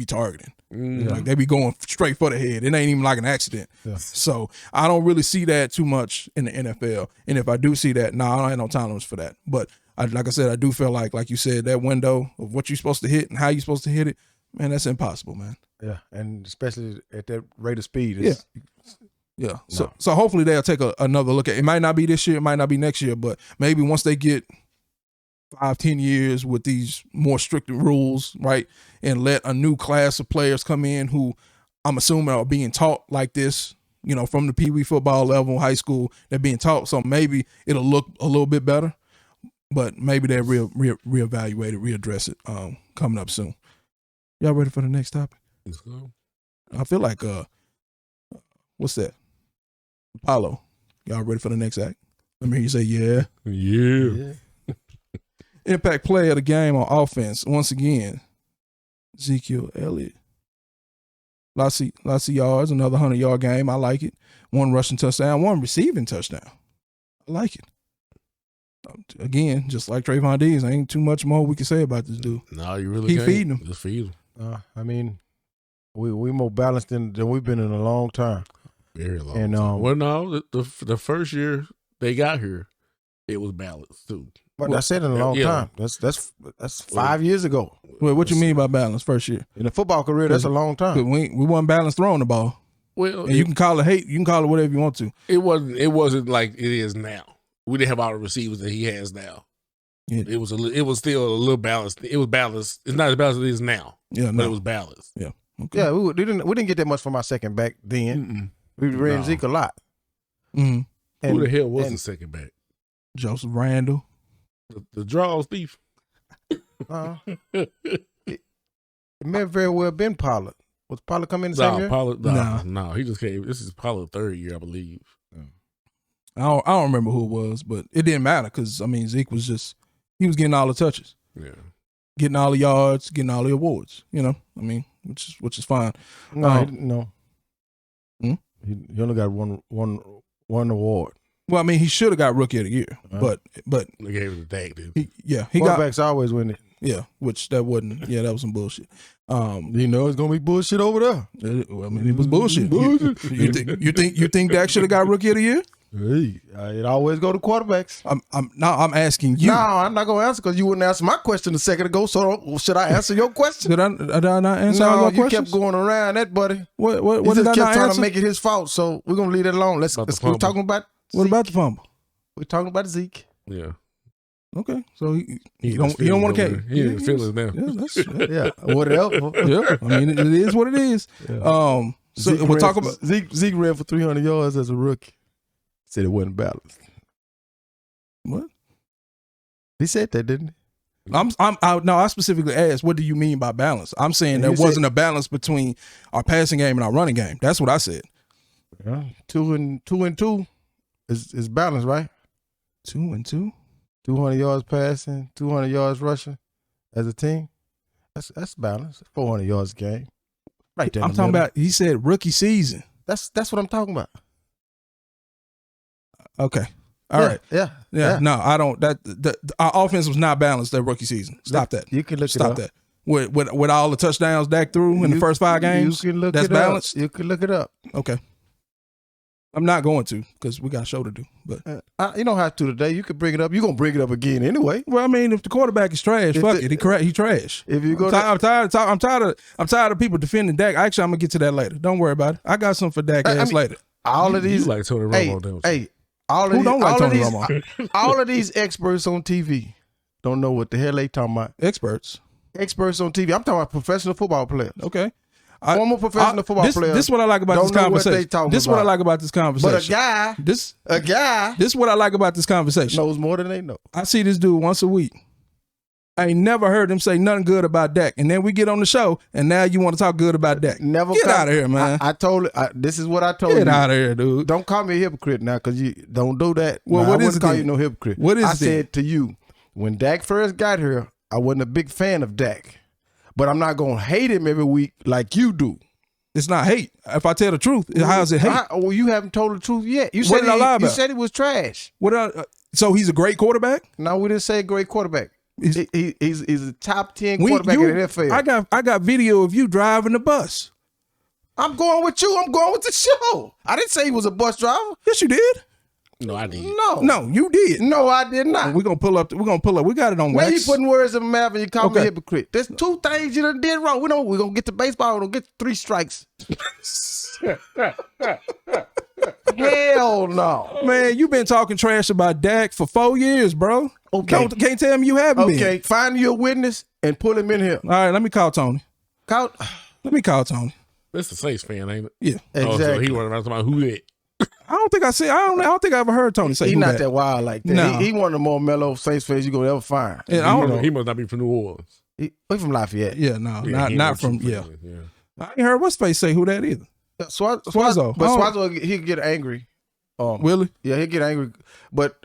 targeting. Like they be going straight for the head. It ain't even like an accident. Yeah. So I don't really see that too much in the NFL. And if I do see that, I don't have no tolerance for that. But like I said, I do feel like you said, that window of what you're supposed to hit and how you're supposed to hit it, man, that's impossible, man. Yeah, and especially at that rate of speed. Yeah. So hopefully they'll take another look at it. It might not be this year, it might not be next year, but maybe once they get 5-10 years with these more strict rules, right, and let a new class of players come in who I'm assuming are being taught like this, from the Pee Wee football level, high school, they're being taught. So maybe it'll look a little bit better, but maybe they'll reevaluate it, readdress it coming up soon. Y'all ready for the next topic? I feel like what's that? Apollo. Y'all ready for the next act? Let me hear you say yeah. Yeah. Impact play of the game on offense. Once again, Ezekiel Elliott. Lots of yards, another 100-yard game. I like it. 1 rushing touchdown, 1 receiving touchdown. I like it. Again, just like Trayvon Diggs, ain't too much more we can say about this dude. No, you really He can't. feeding him. Just feed him. I mean, we more balanced than we've been in a long time. Very long. And time. Well, no, the first year they got here, it was balanced too. But I said in a long time. That's 5 years ago. Well, what you mean by balance first year? In a football career, that's a long time. We weren't balanced throwing the ball. Well, and you can call it hate. You can call it whatever you want to. It wasn't like it is now. We didn't have all the receivers that he has now. Yeah. It was still a little balanced. It was balanced. It's not as balanced as it is now. Yeah, but it was balanced. Yeah. Okay. Yeah, we didn't get that much from our second back then. We ran Zeke a lot. Mm-hmm. And who the hell was the second back? Joseph Randle. The draws thief. It may have very well been Pollard. Was Pollard coming in the same year? No, he just came. This is Pollard's 3rd year, I believe. I don't remember who it was, but it didn't matter because Zeke was getting all the touches. Yeah. Getting all the yards, getting all the awards, which is fine. No. He only got one award. Well, he should have got Rookie of the Year, but they gave it to Dak, dude. Quarterbacks always win it. Yeah, which that wasn't. Yeah, that was some bullshit. It's gonna be bullshit over there. It was bullshit. You think Dak should have got Rookie of the Year? Hey, it always go to quarterbacks. I'm asking you. No, I'm not gonna answer because you wouldn't answer my question a second ago. So should I answer your question? Did I not answer all your questions? No, you kept going around that, buddy. What he did just I kept not trying answer? to make it his fault. So we're gonna leave that alone. We're talking about. What about the fumble? We're talking about Zeke. Yeah. Okay, so he don't want to catch. He didn't feel it now. Yeah, whatever. Yeah, it is what it is. Yeah. So we'll talk about Zeke ran for 300 yards as a rookie. Said it wasn't balanced. What? He said that, didn't he? I specifically asked, what do you mean by balance? I'm saying there wasn't a balance between our passing game and our running game. That's what I said. Yeah, 2 and 2 is balanced, right? 2 and 2. 200 yards passing, 200 yards rushing as a team. That's balanced. 400 yards a game. Right there. I'm talking about. He said rookie season. That's what I'm talking about. Okay. All right. Yeah. No, I don't. Our offense was not balanced that rookie season. Stop that. You can look Stop it up. that. with all the touchdowns Dak threw in the first 5 games? You can look That's it balanced? up. You can look it up. Okay. I'm not going to because we got a show to do. But You don't have to today. You can bring it up. You're going to bring it up again anyway. well, I mean, if the quarterback is trash, fuck it. He trash. If you go I'm tired of people defending Dak. Actually, I'm gonna get to that later. Don't worry about it. I got something for Dak later. all of these You like Tony Romo, don't you? Who don't like Tony Romo? all of these experts on TV don't know what the hell they talking about. Experts on TV. I'm talking about professional football players. Okay. Former professional football players. This is what I like about this don't know what they conversation. talking This is what I about. like about this conversation. But a guy This is what I like about this conversation. knows more than they know. I see this dude once a week. I ain't never heard him say nothing good about Dak. And then we get on the show, and now you want to talk good about Dak. Never Get out of here, man. I told it. This is what I told you. Get out of here, dude. Don't call me a hypocrite now, because you don't do that. Well, No, what I is wouldn't it call then? you no hypocrite. What is I it then? said to you, when Dak first got here, I wasn't a big fan of Dak. But I'm not going to hate him every week like you do. It's not hate. If I tell the truth, how's it hate? Well, you haven't told the truth yet. You What said did I lie You about? said he was trash. So he's a great quarterback? No, we didn't say great quarterback. He's a top 10 We- quarterback you- in the NFL. I got video of you driving the bus. I'm going with you. I'm going with the show. I didn't say he was a bus driver. Yes, you did. No, I didn't. No, you did. No, I did not. We're gonna pull up. We got it on Now you wax. putting words in my mouth and you call me Okay. a hypocrite. There's 2 things you done did wrong. We're gonna get to baseball. We're gonna get 3 strikes. Hell no. Man, you've been talking trash about Dak for 4 years, bro. Okay. Can't tell me you haven't been. Okay, find you a witness and pull him in here. All right, let me call Tony. Count. Let me call Tony. That's a Saints fan, ain't it? Yeah. Oh, so Exactly. he running around talking about who that? I don't think I ever heard Tony say He's who not that. that wild like that. No. He one of the more mellow Saints fans you gonna ever find. Yeah, I don't know. He must not be from New Orleans. He from Lafayette. Yeah, no, Yeah, he not ain't from. no Yeah, true fan, I ain't heard what's face say who that either. Swazzo. But Oh. Swazzo, he'll get angry. Willie. Yeah, he'll get angry. But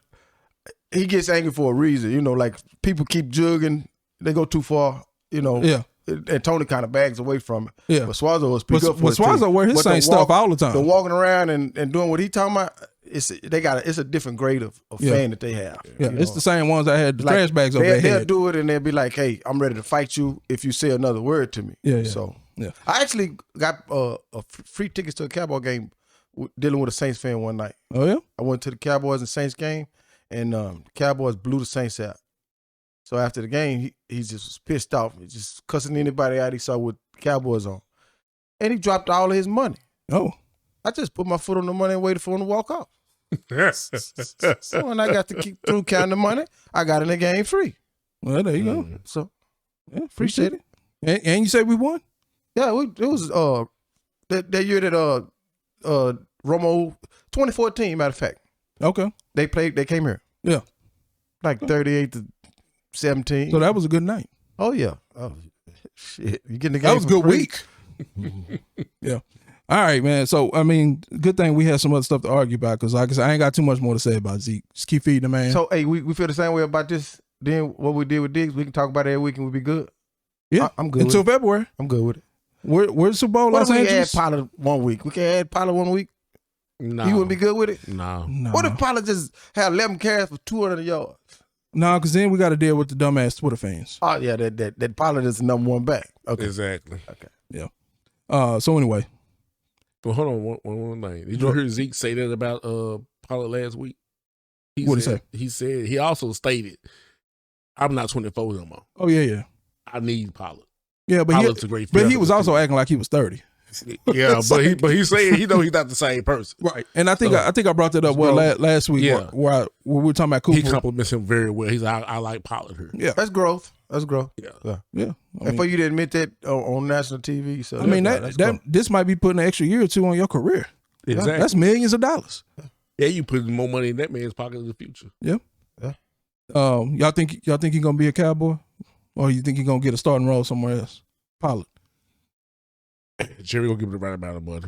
he gets angry for a reason. You know, like people keep jugging. They go too far, you know. Yeah. And Tony kind of bags away from it. Yeah. But Swazzo will speak But up for his team. Swazzo wear his But same the stuff all the time. The walking around and doing what he talking about, it's a different grade of Yeah. fan that they have. Yeah, you it's know. the same ones that had the Like, trash bags over their They'll head. do it and they'll be like, "Hey, I'm ready to fight you if you say another word to me." Yeah, yeah. So Yeah. I actually got free tickets to a Cowboy game dealing with a Saints fan one night. Oh yeah. I went to the Cowboys and Saints game, and the Cowboys blew the Saints out. So after the game, he just was pissed off. He just cussing anybody out he saw with Cowboys on, and he dropped all of his money. Oh. I just put my foot on the money and waited for him to walk off. So when I got to keep through counting the money, I got in the game free. Well, there you go. So Yeah, appreciate it. And you say we won? Yeah, it was that year that Romo 2014. Matter of fact, Okay. they came here Yeah. like 38-17. So that was a good night. Oh yeah. Oh shit! You getting the game? That was a for good free? week. Yeah. All right, man. So I mean, good thing we had some other stuff to argue about because, like I said, I ain't got too much more to say about Zeke. Just keep feeding the man. So hey, we feel the same way about this. Then what we did with Diggs, we can talk about it every week and we'll be good. yeah, I'm good. until with it. February. I'm good with it. Where's the Super Bowl? What Los if we add Angeles. Pollard 1 week? We can add Pollard 1 week. No. You wouldn't be good with it. No. No, What if Pollard just had 11 carries for 200 yards? no, because then we got to deal with the dumbass Twitter fans. Oh yeah, that Pollard is the number 1 back. Okay. Exactly. So anyway, Well, hold on one thing. Did you hear Zeke say that about Pollard last week? What'd he say? He said he also stated, "I'm not 24 no more. oh yeah, I need Pollard. yeah, but Pollard's a great but field he was also acting like he was 30. Yeah, but he saying he know he's not the same person. Right, and I think So, I brought that up last week. Yeah. where we were talking about Cooper. He compliments him very well. He's like, I like Pollard here. Yeah, That's growth. That's growth. Yeah. yeah. And for you to admit that on national TV, so I mean that's that growth. this might be putting an extra year or two on your career. Exactly. That's millions of dollars. Yeah, you putting more money in that man's pocket in the future. Yeah. Yeah. Y'all think he's gonna be a Cowboy, or you think he's gonna get a starting role somewhere else? Pollard. Jerry gonna give him the right amount of money.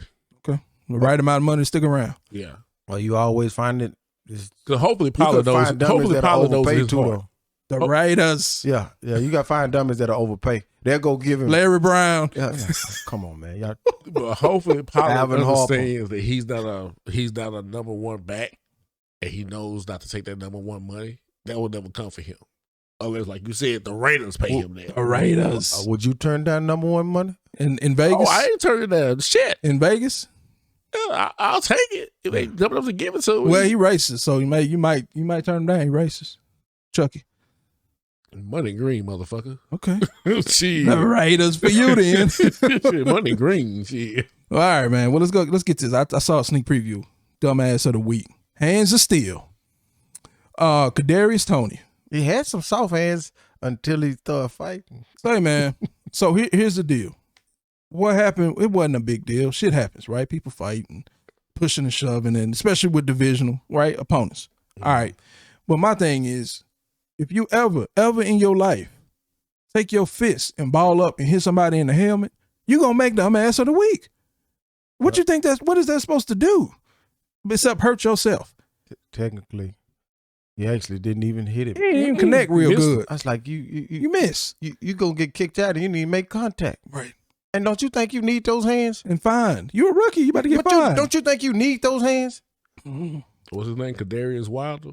Okay. The right amount of money to stick around. Yeah. Well, you always find it. Because hopefully You Pollard could knows. find dummies Hopefully that are Pollard knows overpaid his too, heart. though. The Raiders. Yeah. You got to find dummies that are overpaid. They'll go give him. Larry Brown. Yeah. Come on, man. Y'all, But hopefully Pollard Alvin Harper. understands that he's not a number 1 back, and he knows not to take that number 1 money. That will never come for him. Unless, like you said, the Raiders pay him that. The Raiders. Would you turn down number one money? In Vegas? Oh, I ain't turning down shit. In Vegas? Yeah, I'll take it if they dump it up to give it to me. Well, he racist, so you might turn him down. He racist. Chucky. Money green, motherfucker. Okay. Shit. The Raiders for you then. Shit, money green. Shit. All right, man. Well, let's go. Let's get this. I saw a sneak preview. Dumbass of the week. Hands of steel. Kadarius Toney. He had some soft hands until he started fighting. Say, man. So here's the deal. What happened? It wasn't a big deal. Shit happens, right? People fight and pushing and shoving, and especially with divisional, right, opponents. All right. But my thing is, if you ever in your life take your fist and ball up and hit somebody in the helmet, you gonna make them ass of the week. What you think what is that supposed to do? Except hurt yourself. Technically, he actually didn't even hit it. He didn't even connect real good. I was like, you miss. You gonna get kicked out and you need to make contact. Right. And don't you think you need those hands? And fined. You're a rookie. You about to get fined. Don't you think you need those hands? What's his name? Kadarius Wilder?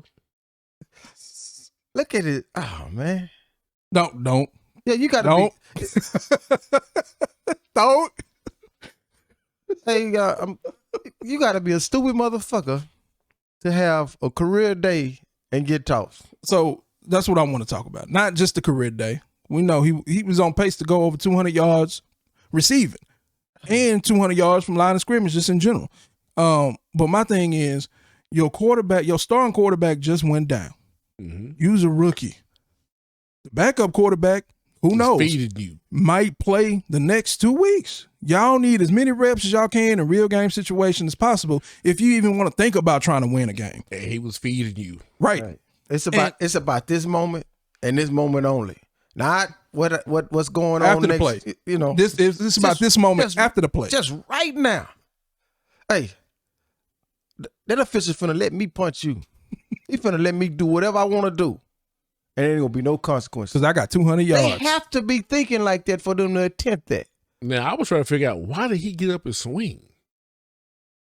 Look at it. Oh, man. Don't. Yeah, you got to Don't. Don't. Hey, you got to be a stupid motherfucker to have a career day and get tossed. So that's what I want to talk about. Not just the career day. We know he was on pace to go over 200 yards receiving and 200 yards from line of scrimmage just in general. But my thing is, your starting quarterback just went down. Mm-hmm. You's a rookie. The backup quarterback, who knows, might play the next 2 weeks. Y'all need as many reps as y'all can in real game situations as possible if you even want to think about trying to win a game. And he was feeding you. Right. It's about this moment and this moment only. Not what's going on after next, the play. You know, this is about this moment after the play. Just right now. Hey, that official's finna let me punch you. He finna let me do whatever I want to do, and there ain't gonna be no consequences. Because I got 200 yards. They have to be thinking like that for them to attempt that. Now, I was trying to figure out, why did he get up and swing?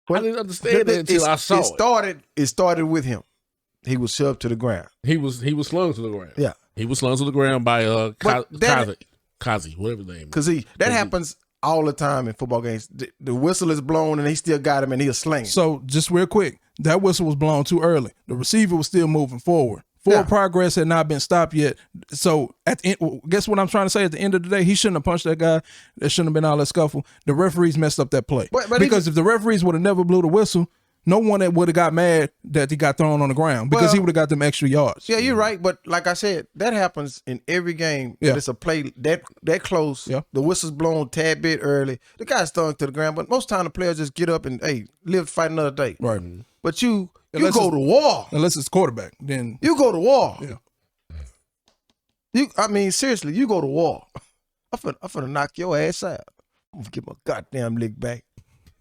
Well, I didn't understand that until I saw it. It started with him. He was shoved to the ground. He was slung to the ground. Yeah. He was slung to the ground by Kazi, whatever his name is. That happens all the time in football games. The whistle is blown and they still got him and he'll sling. So just real quick, that whistle was blown too early. The receiver was still moving forward. Forward progress had not been stopped yet. So at the end, guess what I'm trying to say? At the end of the day, he shouldn't have punched that guy. There shouldn't have been all that scuffle. The referees messed up that play. Because if the referees would have never blew the whistle, no one that would have got mad that he got thrown on the ground because he would have got them extra yards. Yeah, you're right. But like I said, that happens in every game. Yeah. It's a play that close. Yeah. The whistle's blown a tad bit early. The guy's thrown to the ground. But most time the players just get up and, live to fight another day. Right. But you go to war. Unless it's quarterback. Then you go to war. Yeah. Seriously, you go to war. I'm finna knock your ass out. I'm gonna get my goddamn leg back.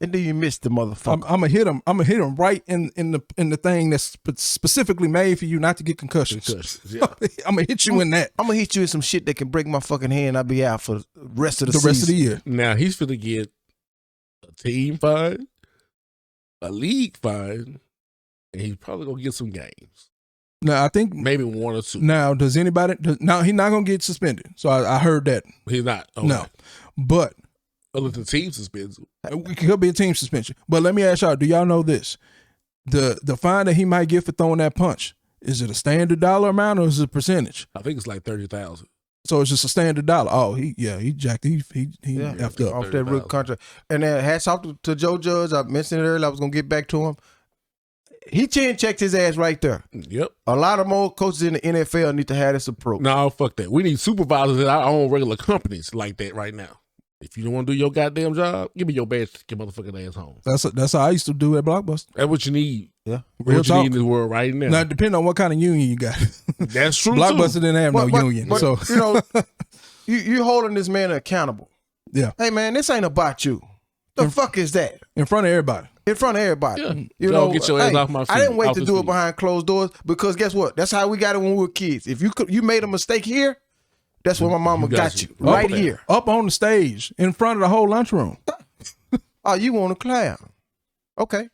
And then you miss the motherfucker. I'm gonna hit him. I'm gonna hit him right in the thing that's specifically made for you not to get concussions. Yeah. I'm gonna hit you in that. I'm gonna hit you in some shit that can break my fucking hand. I'll be out for the rest of the rest of the year. Now he's finna get a team fine, a league fine, and he's probably gonna get some games. Now I think maybe 1 or 2. Now does anybody? Now he's not gonna get suspended. So I heard that he's not. Okay. No, but. Well, the team suspension. It could be a team suspension. But let me ask y'all, do y'all know this? The fine that he might get for throwing that punch, is it a standard dollar amount or is it a percentage? I think it's like 30,000. So it's just a standard dollar. Oh, he jacked. He effed up. Off that rookie contract. And hats off to Joe Judge. I mentioned it earlier. I was going to get back to him. He chin checked his ass right there. Yep. A lot of more coaches in the NFL need to have this approach. No, fuck that. We need supervisors at our own regular companies like that right now. If you don't want to do your goddamn job, give me your badge to get motherfucking ass home. That's how I used to do at Blockbuster. That's what you need. Yeah. Real what you talk. need in this world right now. Now, depending on what kind of union you got. That's true. Blockbuster didn't have no union. But, so you know, you holding this man accountable. Yeah. Hey man, this ain't about you. The fuck is that? In front of everybody. In front of everybody. Yeah. You know, get your ass off my feet. I didn't wait off to his do it feet. behind closed doors because guess what? That's how we got it when we were kids. If you made a mistake here, that's where my mama got you. Right here. Up on the stage in front of the whole lunchroom. Oh, you want to clown. Okay.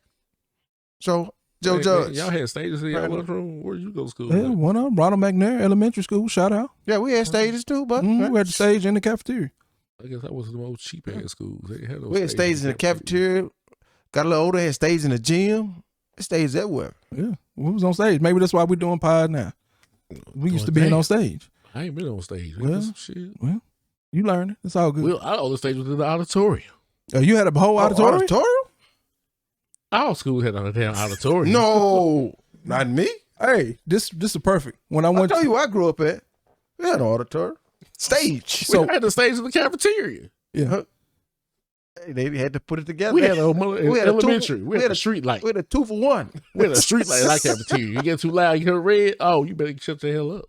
So Joe Judge. Y'all had stages in your lunchroom. Where did you go to school? Yeah, one of them, Ronald McNair Elementary School. Shout out. Yeah, we had stages too, but We had the stage in the cafeteria. I guess that was the most cheap ass schools. They had we had stages in the cafeteria. Got a little older, had stages in the gym. Stages everywhere. Yeah, we was on stage. Maybe that's why we doing pod now. We used to be on stage. I ain't been on stage. Well, Some shit. Well, you learned it. It's all good. Well, our only stage was in the auditorium. You had a whole auditorium? Our school had a damn auditorium. No, not me. Hey, this is perfect. When I I'll went tell you where I grew up at. We had an auditorium. Stage. We had the stage in the cafeteria. Yeah. Hey, they had to put it together. We had a elementary. We had a a street light. We had a 2-for-1. We had a street light in our cafeteria. You get too loud, you hear red. Oh, you better shut the hell up.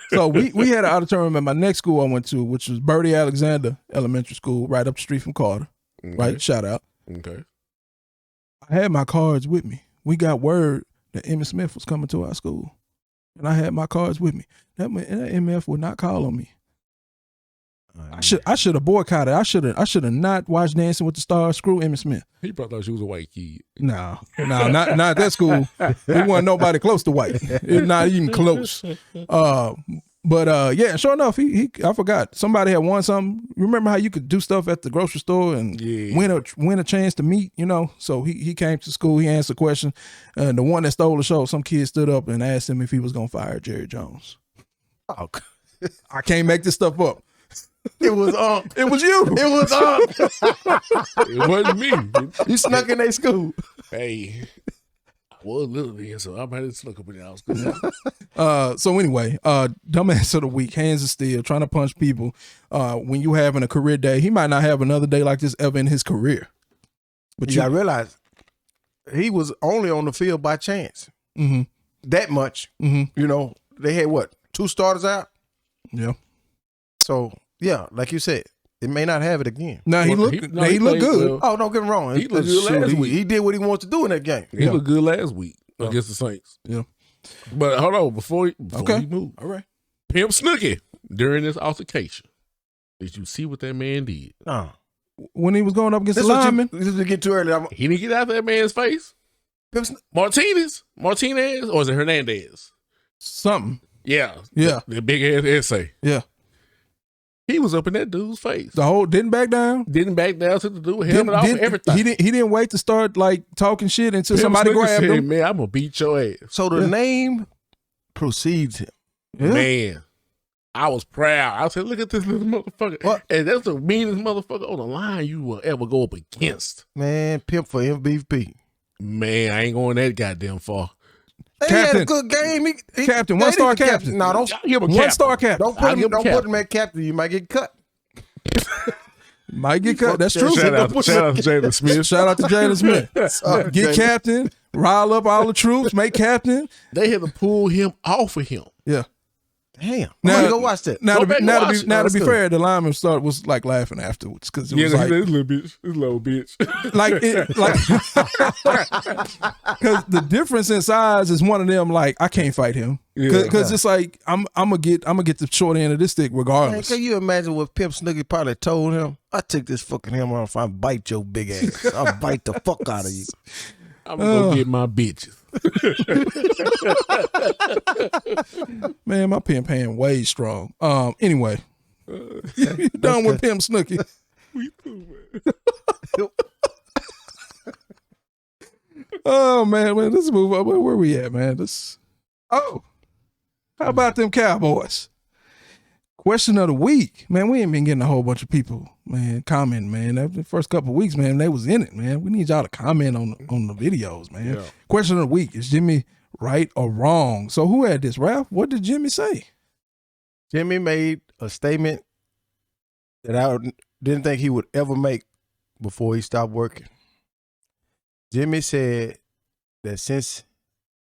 So we had an auditorium at my next school I went to, which was Bertie Alexander Elementary School, right up the street from Carter. Okay. Right? Shout out. Okay. I had my cards with me. We got word that Emmitt Smith was coming to our school. And I had my cards with me. That MF would not call on me. I should have boycotted. I should have not watched Dancing with the Stars. Screw Emmitt Smith. He probably thought she was a white kid. No, not at that school. There wasn't nobody close to white. It's not even close. But yeah, sure enough, I forgot. Somebody had won something. Remember how you could do stuff at the grocery store and win a chance to meet, you know? So he came to school, he answered a question, and the one that stole the show, some kid stood up and asked him if he was gonna fire Jerry Jones. Oh, I can't make this stuff up. it was It was you. It was It wasn't me. You snuck in their school. Hey, I was little bit, so I might have snuck up in our school. So anyway, dumbass of the week, hands of steel, trying to punch people. When you having a career day, he might not have another day like this ever in his career. But I realized he was only on the field by chance. Mm-hmm. That much. Mm-hmm. You know, they had what, 2 starters out? Yeah. So yeah, like you said, it may not have it again. Now he looked good. Well. Oh, don't get me wrong. He looked good last week. He did what he wanted to do in that game. He looked good last week against the Saints. Yeah. But hold on, before you move. All right. Pimp Snooki, during this altercation, did you see what that man did? When he was going up against the lineman. This is to get too early. He didn't get out that man's face. Martinez, or is it Hernandez? Something. Yeah. Yeah. The big ass essay. Yeah. He was up in that dude's face. The whole didn't back down. Didn't back down to the dude, helmet off, everything. He didn't wait to start like talking shit until somebody grabbed him. Man, I'm gonna beat your ass. So the name precedes him. Yeah. Man, I was proud. I said, look at this little motherfucker. What? And that's the meanest motherfucker on the line you will ever go up against. Man, Pimp for MVP. Man, I ain't going that goddamn far. He had a good game. Captain, one-star captain. No, don't give him one-star captain. Don't put him at captain. You might get cut. Might get cut. That's true. Shout out to Jalen Smith. Shout out to Jalen Smith. Get captain, rile up all the troops, make captain. They had to pull him off of him. Yeah. Damn. Now go watch that. Now to be fair, the lineman was like laughing afterwards because it was like this little bitch. Because the difference in size is one of them. Like I can't fight him because it's like I'm gonna get the short end of this stick regardless. Man, can you imagine what Pimp Snooki probably told him? I take this fucking hammer off. I bite your big ass. I'll bite the fuck out of you. I'm gonna go get my bitches. Man, my pimp hand way strong. Anyway, done with Pimp Snooki. Oh man, let's move up. Where we at, man? How about them Cowboys? Question of the week, man. We ain't been getting a whole bunch of people, man, commenting, man. The first couple of weeks, man, they was in it, man. We need y'all to comment on the videos, man. Yeah. Question of the week: is Jimmy right or wrong? So who had this, Ralph? What did Jimmy say? Jimmy made a statement that I didn't think he would ever make before he stopped working. Jimmy said that since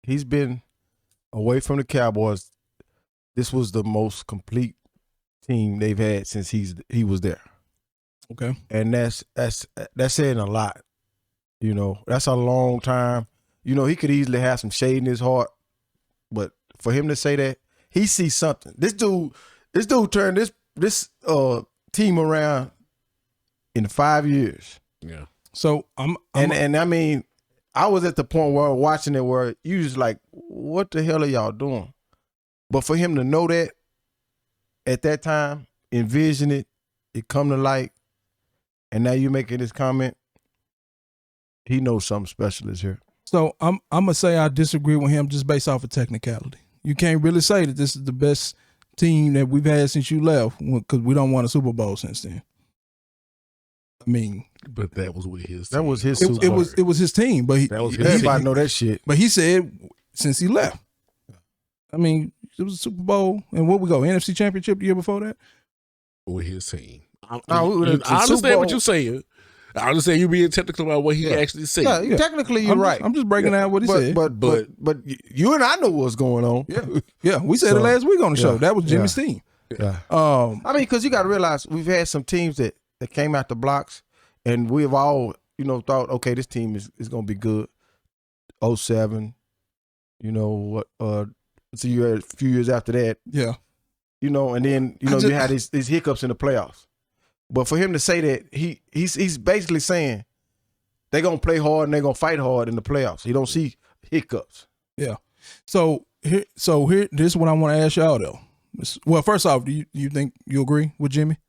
he's been away from the Cowboys, this was the most complete team they've had since he was there. Okay. And that's saying a lot. You know, that's a long time. You know, he could easily have some shade in his heart, but for him to say that, he sees something. This dude turned this team around in 5 years. Yeah. So and I mean, I was at the point where watching it where you just like, what the hell are y'all doing? But for him to know that at that time, envision it, it come to light, and now you making this comment, he knows something special is here. So I'm gonna say I disagree with him just based off of technicality. You can't really say that this is the best team that we've had since you left because we don't want a Super Bowl since then. I mean, but that was with his. That was his. It was his team, but that was his everybody know that shit. But he said since he left. I mean, it was a Super Bowl, and what we go NFC Championship the year before that with his team. I understand what you're saying. I understand you being technical about what he actually said. Yeah, technically you're right. I'm just breaking down what he said. But you and I know what's going on. Yeah, we said it last week on the show. That was Jimmy's team. Yeah. I mean, because you got to realize we've had some teams that came out the blocks, and we've all thought, okay, this team is going to be good. 07, what? It's a few years after that. Yeah. And then you had these hiccups in the playoffs. But for him to say that, he's basically saying they're gonna play hard and they're gonna fight hard in the playoffs. He don't see hiccups. Yeah. So here, this is what I want to ask y'all though. Well, first off, do you think you agree with Jimmy?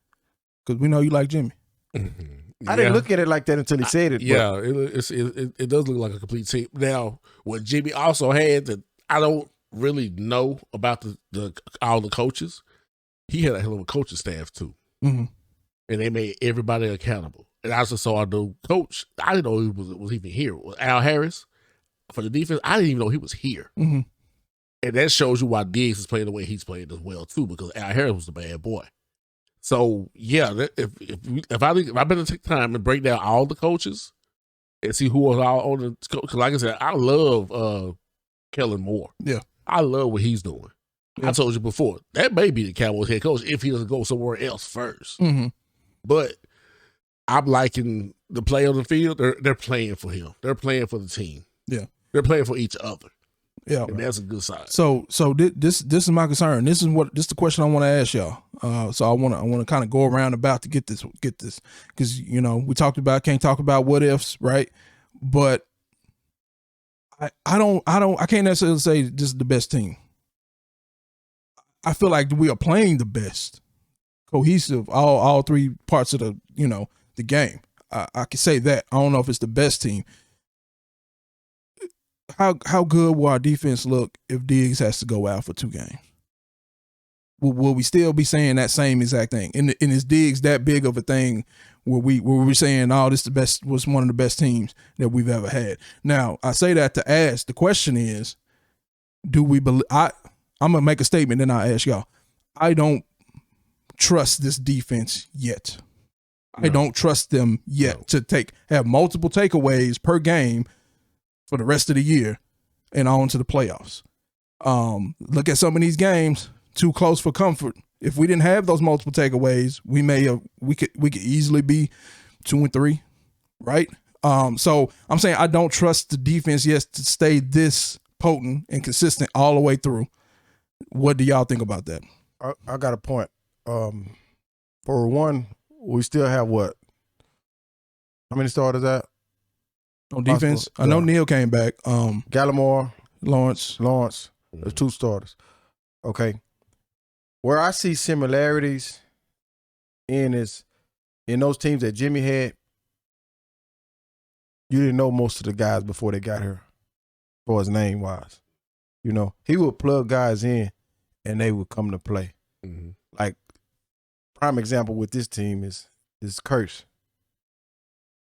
Because we know you like Jimmy. I didn't look at it like that until he said it. Yeah, it does look like a complete team. Now, what Jimmy also had that I don't really know about all the coaches, he had a hell of a coaching staff too. Mm-hmm. And they made everybody accountable. And I also saw the coach. I didn't know he was even here. Al Harris for the defense. I didn't even know he was here. Mm-hmm. And that shows you why Diggs is playing the way he's playing as well too. Because Al Harris was the bad boy. So yeah, if I better take time and break down all the coaches and see who was all on the. Because like I said, I love Kellen Moore. Yeah, I love what he's doing. Yeah. I told you before that may be the Cowboys head coach if he doesn't go somewhere else first. Mm-hmm. But I'm liking the play on the field. They're playing for him. They're playing for the team. Yeah, they're playing for each other. Yeah, and that's a good sign. So this is my concern. This is the question I want to ask y'all. So I want to kind of go around about to get this because we talked about can't talk about what ifs, right? But I can't necessarily say this is the best team. I feel like we are playing the best, cohesive, all three parts of the game. I can say that. I don't know if it's the best team. How good will our defense look if Diggs has to go out for 2 games? Will we still be saying that same exact thing? And is Diggs that big of a thing where we're saying, oh, this was one of the best teams that we've ever had? Now, I say that to ask. The question is, do we believe? I'm gonna make a statement, then I'll ask y'all. I don't trust this defense yet. No. I don't trust them yet to have multiple takeaways per game for the rest of the year and on to the playoffs. Look at some of these games, too close for comfort. If we didn't have those multiple takeaways, we could easily be 2-3, right? So I'm saying I don't trust the defense yet to stay this potent and consistent all the way through. What do y'all think about that? I got a point. For one, we still have what? How many starters at? On defense? I know Neal came back. Gallimore. Lawrence. There's 2 starters. Okay. Where I see similarities is in those teams that Jimmy had, you didn't know most of the guys before they got here, as far as name-wise. He would plug guys in, and they would come to play. Mm-hmm. Like, prime example with this team is Curse.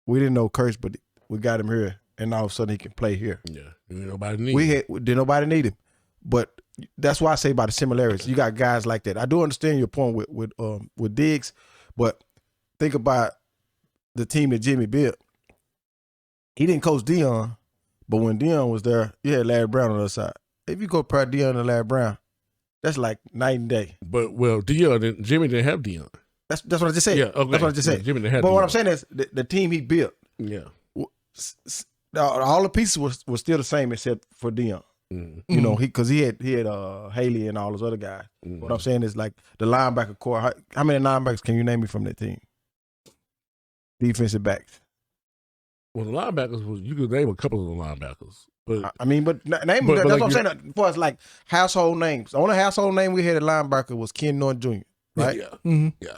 We didn't know Curse, but we got him here, and all of a sudden he can play here. Yeah, nobody need him. Did nobody need him? But that's why I say about the similarities. You got guys like that. I do understand your point with Diggs, but think about the team that Jimmy built. He didn't coach Deion, but when Deion was there, you had Larry Brown on the other side. If you go prior Deion and Larry Brown, that's like night and day. But Jimmy didn't have Deion. That's what I just said. Yeah, okay. That's what I just said. Yeah, Jimmy didn't have but Deion. what I'm saying is the team he built. Yeah. All the pieces were still the same except for Deion. Mm-hmm. Because he had Haley and all those other guys. Mm-hmm. What I'm saying is like the linebacker core. How many linebackers can you name me from that team? Defensive backs. Well, the linebackers you could name a couple of the linebackers, but I mean, but name But that's like what I'm saying. For us, like household names. The only household name we had at linebacker was Ken Norton Jr. Right? yeah, Mm-hmm. yeah,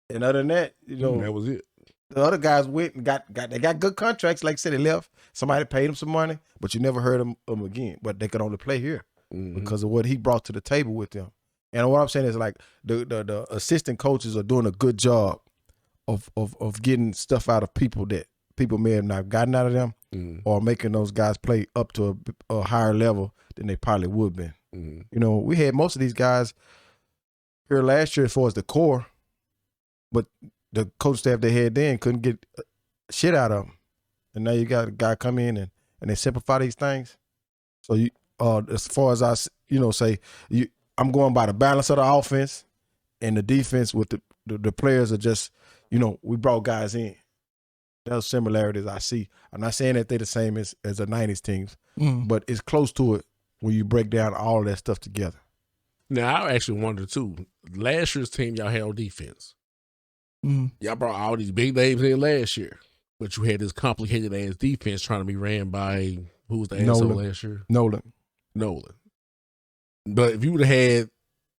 And other than that, that was it. the other guys went and got good contracts. Like I said, they left. Somebody paid them some money, but you never heard them again. But they could only play here because of what he brought to the table with them. And what I'm saying is like the assistant coaches are doing a good job of getting stuff out of people that people may have not gotten out of them, or making those guys play up to a higher level than they probably would have been. We had most of these guys here last year as far as the core, but the coach staff they had then couldn't get shit out of them. And now you got a guy come in and they simplify these things. So you, as far as I, say, I'm going by the balance of the offense and the defense with the players are just, we brought guys in. Those similarities I see. I'm not saying that they're the same as the 90s teams, but it's close to it when you break down all of that stuff together. Now, I actually wonder, too, last year's team y'all had on defense. Y'all brought all these big names in last year, but you had this complicated-ass defense trying to be ran by, who was the asshole last year? Nolan. But if you would have had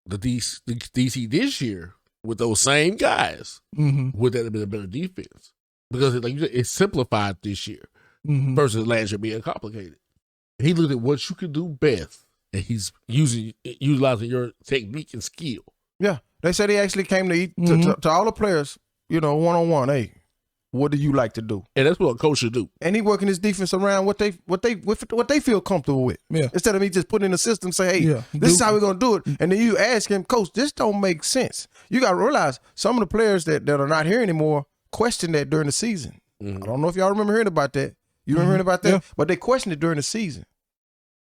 the DC this year with those same guys, would that have been a better defense? Because like you said, it's simplified this year versus last year being complicated. He looked at what you could do best, and he's utilizing your technique and skill. Yeah, they said he actually came to eat to all the players, one-on-one. Hey, what do you like to do? And that's what a coach should do. And he working his defense around what they feel comfortable with. Yeah. Instead of me just putting in the system, say, hey, this is how we're gonna do it. And then you ask him, Coach, this don't make sense. You gotta realize some of the players that are not here anymore questioned that during the season. I don't know if y'all remember hearing about that. You remember hearing about that? Yeah. But they questioned it during the season.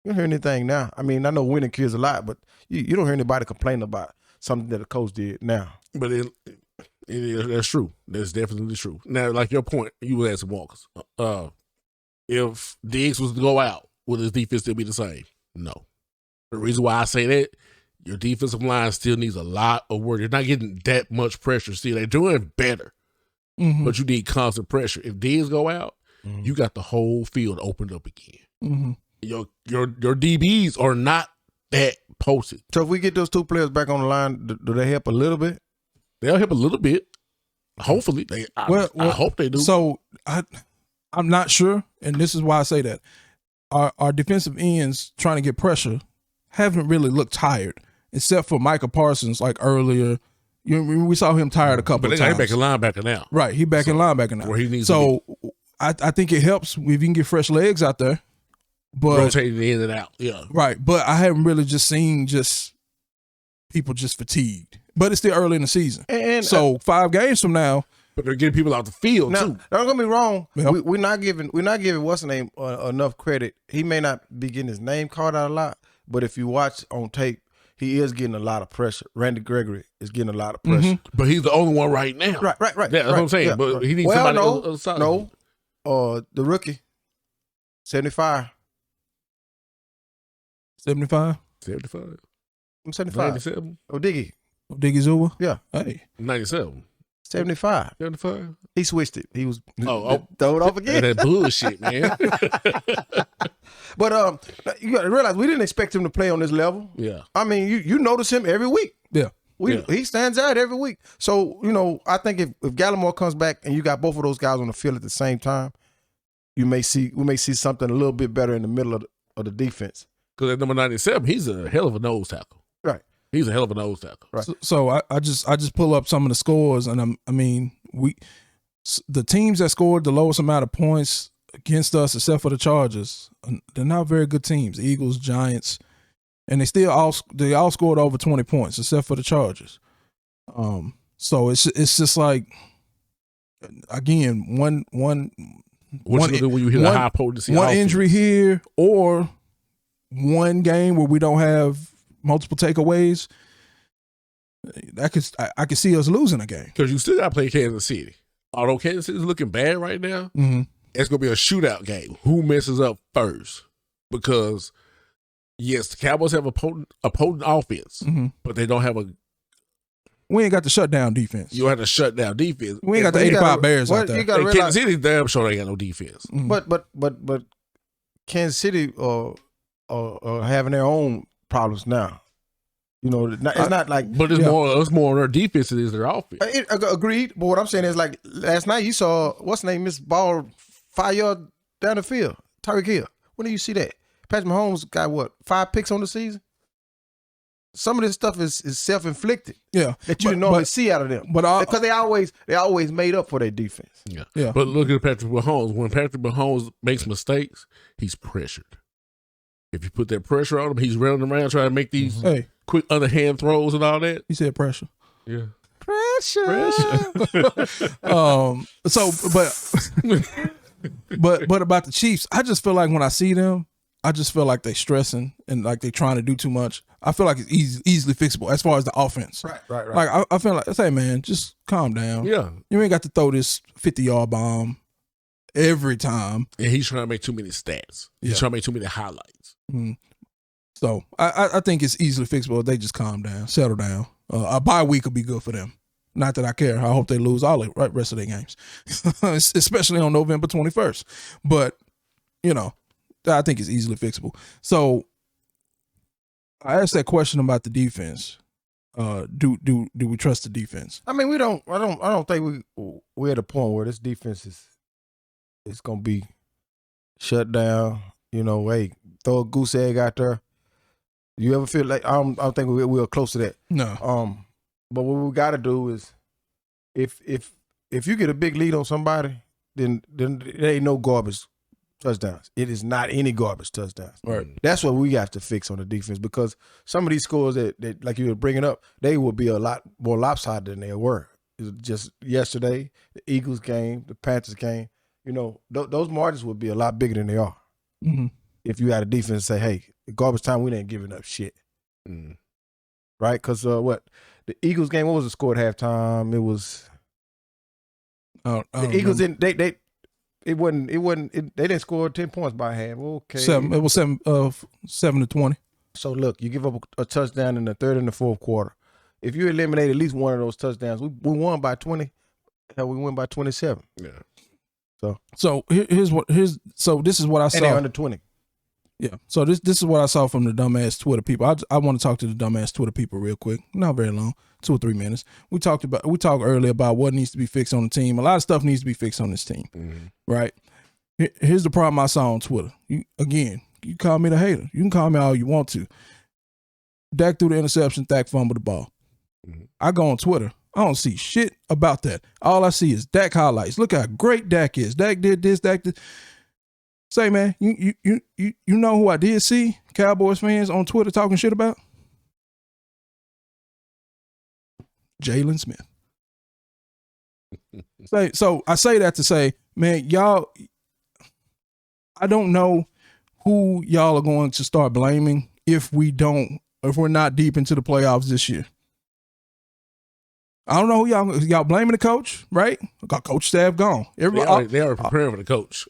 You don't hear anything now. I mean, I know winning cures a lot, but you don't hear anybody complain about something that a coach did now. But that's true. That's definitely true. Now, like your point, you were asking Walkers. If Diggs was to go out, would his defense still be the same? No. The reason why I say that, your defensive line still needs a lot of work. You're not getting that much pressure. See, they're doing better, but you need constant pressure. If Diggs go out, you got the whole field opened up again. Your DBs are not that posted. So if we get those two players back on the line, do they help a little bit? They'll help a little bit. Hopefully. I hope they do. So I'm not sure, and this is why I say that. Our defensive ends trying to get pressure haven't really looked tired, except for Micah Parsons like earlier. We saw him tired a couple of times. But he's back in linebacker now. Right, he's back in linebacker now. Where he needs to be. I think it helps if you can get fresh legs out there. But rotating in and out, yeah. Right, but I haven't really just seen people just fatigued. But it's still early in the season. And so 5 games from now. But they're getting people out the field, too. Don't get me wrong. Yep. We're not giving what's the name enough credit. He may not be getting his name called out a lot, but if you watch on tape, he is getting a lot of pressure. Randy Gregory is getting a lot of pressure. But he's the only one right now. Right. Yeah, that's what I'm saying. Yeah, but he needs somebody else. No. The rookie, 75. 75? 75. I'm 75. 97. Diggy Zuba? Yeah. Hey. 97. 75. 75. He switched it. He was throw it off again. That bullshit, man. But you got to realize we didn't expect him to play on this level. Yeah. I mean, you notice him every week. Yeah. He stands out every week. So, I think if Gallimore comes back and you got both of those guys on the field at the same time, we may see something a little bit better in the middle of the defense. Because at number 97, he's a hell of a nose tackle. Right. He's a hell of a nose tackle. Right. So I just pull up some of the scores, and the teams that scored the lowest amount of points against us, except for the Chargers, they're not very good teams. The Eagles, Giants, and they all scored over 20 points, except for the Chargers. So it's just like, again, one when you hit a high potency one injury here or one game where we don't have multiple takeaways, I could see us losing a game. Because you still got to play Kansas City. Although Kansas City is looking bad right now, it's going to be a shootout game. Who messes up first? Because, yes, the Cowboys have a potent offense, but they don't have We ain't got the shutdown defense. You have to shut down defense. We ain't got the 85 Bears out there. You gotta And realize, Kansas City damn sure ain't got no defense. but Kansas City are having their own problems now. You know, it's not like. But it's more on their defense than it is their offense. Agreed. But what I'm saying is, like last night, you saw what's his name miss ball 5 yards down the field. Tyreek Hill. When do you see that? Patrick Mahomes got what 5 picks on the season. Some of this stuff is self-inflicted. Yeah, that you didn't normally see out of them. But because they always made up for their defense. Yeah. But look at Patrick Mahomes. When Patrick Mahomes makes mistakes, he's pressured. If you put that pressure on him, he's running around trying to make these quick underhand throws and all that. He said pressure. Yeah. Pressure. But about the Chiefs, I just feel like when I see them, I just feel like they stressing and like they trying to do too much. I feel like it's easily fixable as far as the offense. Right. Like I feel like, hey man, just calm down. Yeah. You ain't got to throw this 50-yard bomb every time. And he's trying to make too many stats. He's trying to make too many highlights. Mm-hmm. So I think it's easily fixable if they just calm down, settle down. A bye week will be good for them. Not that I care. I hope they lose all the rest of their games, especially on November 21st. But, you know, I think it's easily fixable. So I asked that question about the defense. Do we trust the defense? I mean, we don't. I don't think we're at a point where this defense is gonna be shut down. You know, hey, throw a goose egg out there. You ever feel like I don't think we're close to that. No. But what we got to do is, if you get a big lead on somebody, then there ain't no garbage touchdowns. It is not any garbage touchdowns. Right. That's what we have to fix on the defense, because some of these scores that like you were bringing up, they will be a lot more lopsided than they were. It was just yesterday, the Eagles game, the Panthers game. You know, those margins would be a lot bigger than they are if you had a defense say, "Hey, garbage time, we ain't giving up shit." Right? Because the Eagles game, what was the score at halftime? It was the Eagles didn't they didn't score 10 points by half. Okay, it was 7-20. So look, you give up a touchdown in the third and the fourth quarter. If you eliminate at least one of those touchdowns, we won by 20. Hell, we win by 27. Yeah. So this is what I saw. And they're under 20. Yeah. So this is what I saw from the dumbass Twitter people. I want to talk to the dumbass Twitter people real quick. Not very long, 2 or 3 minutes. We talked earlier about what needs to be fixed on the team. A lot of stuff needs to be fixed on this team. Right. Here's the problem I saw on Twitter. You call me the hater. You can call me all you want to. Dak threw the interception. Dak fumbled the ball. I go on Twitter. I don't see shit about that. All I see is Dak highlights. Look how great Dak is. Dak did this. Dak did. Say, man, you know who I did see Cowboys fans on Twitter talking shit about? Jalen Smith. So I say that to say, man, y'all, I don't know who y'all are going to start blaming if we're not deep into the playoffs this year. I don't know who y'all blaming the coach, right? Got coach staff gone. They are preparing for the coach.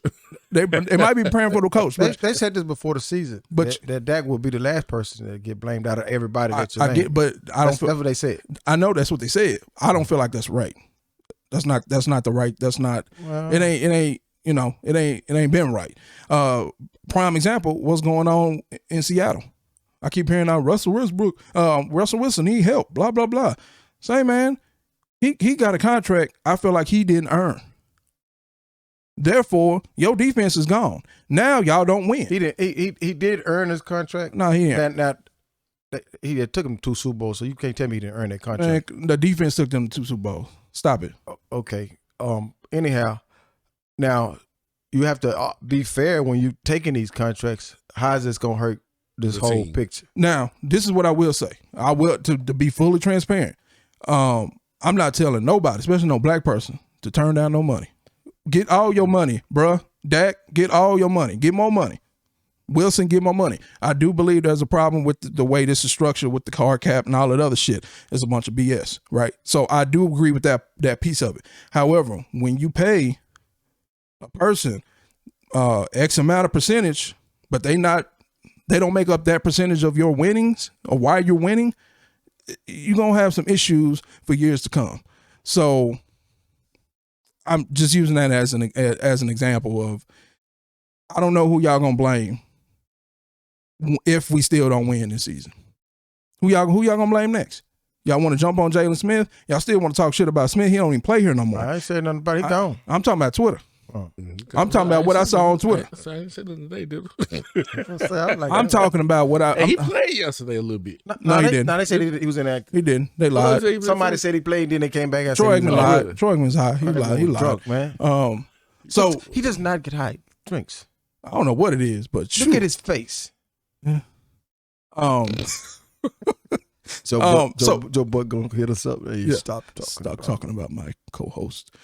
They might be preparing for the coach. They said this before the season, but that Dak will be the last person that get blamed out of everybody that you name. That's what they said. I know that's what they said. I don't feel like that's right. That's not the right. That's not. Well, it ain't. You know, it ain't been right. Prime example, what's going on in Seattle. I keep hearing out Russell Wilson need help. Blah blah blah. Say, man. He got a contract I feel like he didn't earn. Therefore, your defense is gone. Now y'all don't win. He did earn his contract. No, he didn't. He took him to 2 Super Bowls, so you can't tell me he didn't earn that contract. Man, the defense took them to 2 Super Bowls. Stop it. Okay. Anyhow, now you have to be fair when you taking these contracts. How is this gonna hurt this whole picture? Now, this is what I will say. I will to be fully transparent. I'm not telling nobody, especially no black person, to turn down no money. Get all your money, bruh. Dak, get all your money. Get more money. Wilson, get more money. I do believe there's a problem with the way this is structured with the card cap and all that other shit. It's a bunch of BS, right? So I do agree with that piece of it. However, when you pay a person X amount of percentage, but they don't make up that percentage of your winnings or why you're winning, you're gonna have some issues for years to come. So I'm just using that as an example of, I don't know who y'all gonna blame if we still don't win this season. Who y'all gonna blame next? Y'all want to jump on Jalen Smith? Y'all still want to talk shit about Smith? He don't even play here no more. I ain't saying nothing about it. He gone. I'm talking about Twitter. Oh. I'm talking about what I saw on Twitter. I ain't said nothing today, dude. I'm talking about what I. He played yesterday a little bit. No, he didn't. No, they said he was inactive. He didn't. They lied. Somebody said he played, then they came back and Troy said he Aikman was lied. good. Troy Aikman's high. He lied. He lied. Drunk, man. So he does not get high. Drinks. I don't know what it is, but shoot. Look at his face. Yeah. So Joe Buck gonna hit us up. Hey, stop talking about my co-host.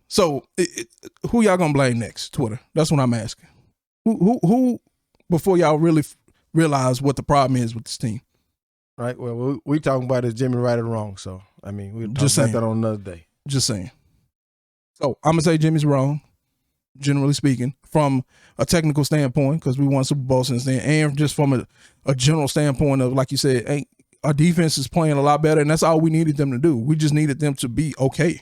So who y'all gonna blame next? Twitter. That's what I'm asking. Who before y'all really realize what the problem is with this team? Right. Well, we talking about is Jimmy right or wrong. So I mean, we'll talk about that on another day. Just saying. So I'm gonna say Jimmy's wrong, generally speaking, from a technical standpoint, because we won Super Bowl since then, and just from a general standpoint of, like you said, our defense is playing a lot better, and that's all we needed them to do. We just needed them to be okay.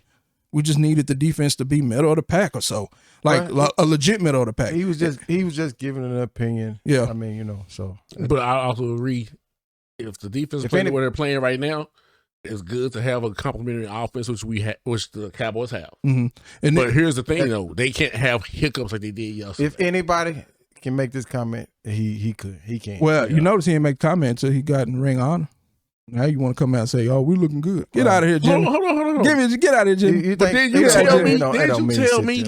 We just needed the defense to be middle of the pack or so, like a legit middle of the pack. He was just giving an opinion. Yeah, I mean, so. But I also agree, if the defense playing where they're playing right now, it's good to have a complementary offense, which the Cowboys have. Mm-hmm. But here's the thing, though: they can't have hiccups like they did yesterday. If anybody can make this comment, he could. He can't. Well, you notice he didn't make a comment until he got in Ring of Honor. Now you want to come out and say, "Oh, we looking good." Get out of here, Jimmy. Hold on. Get out of here, Jimmy. But then you tell me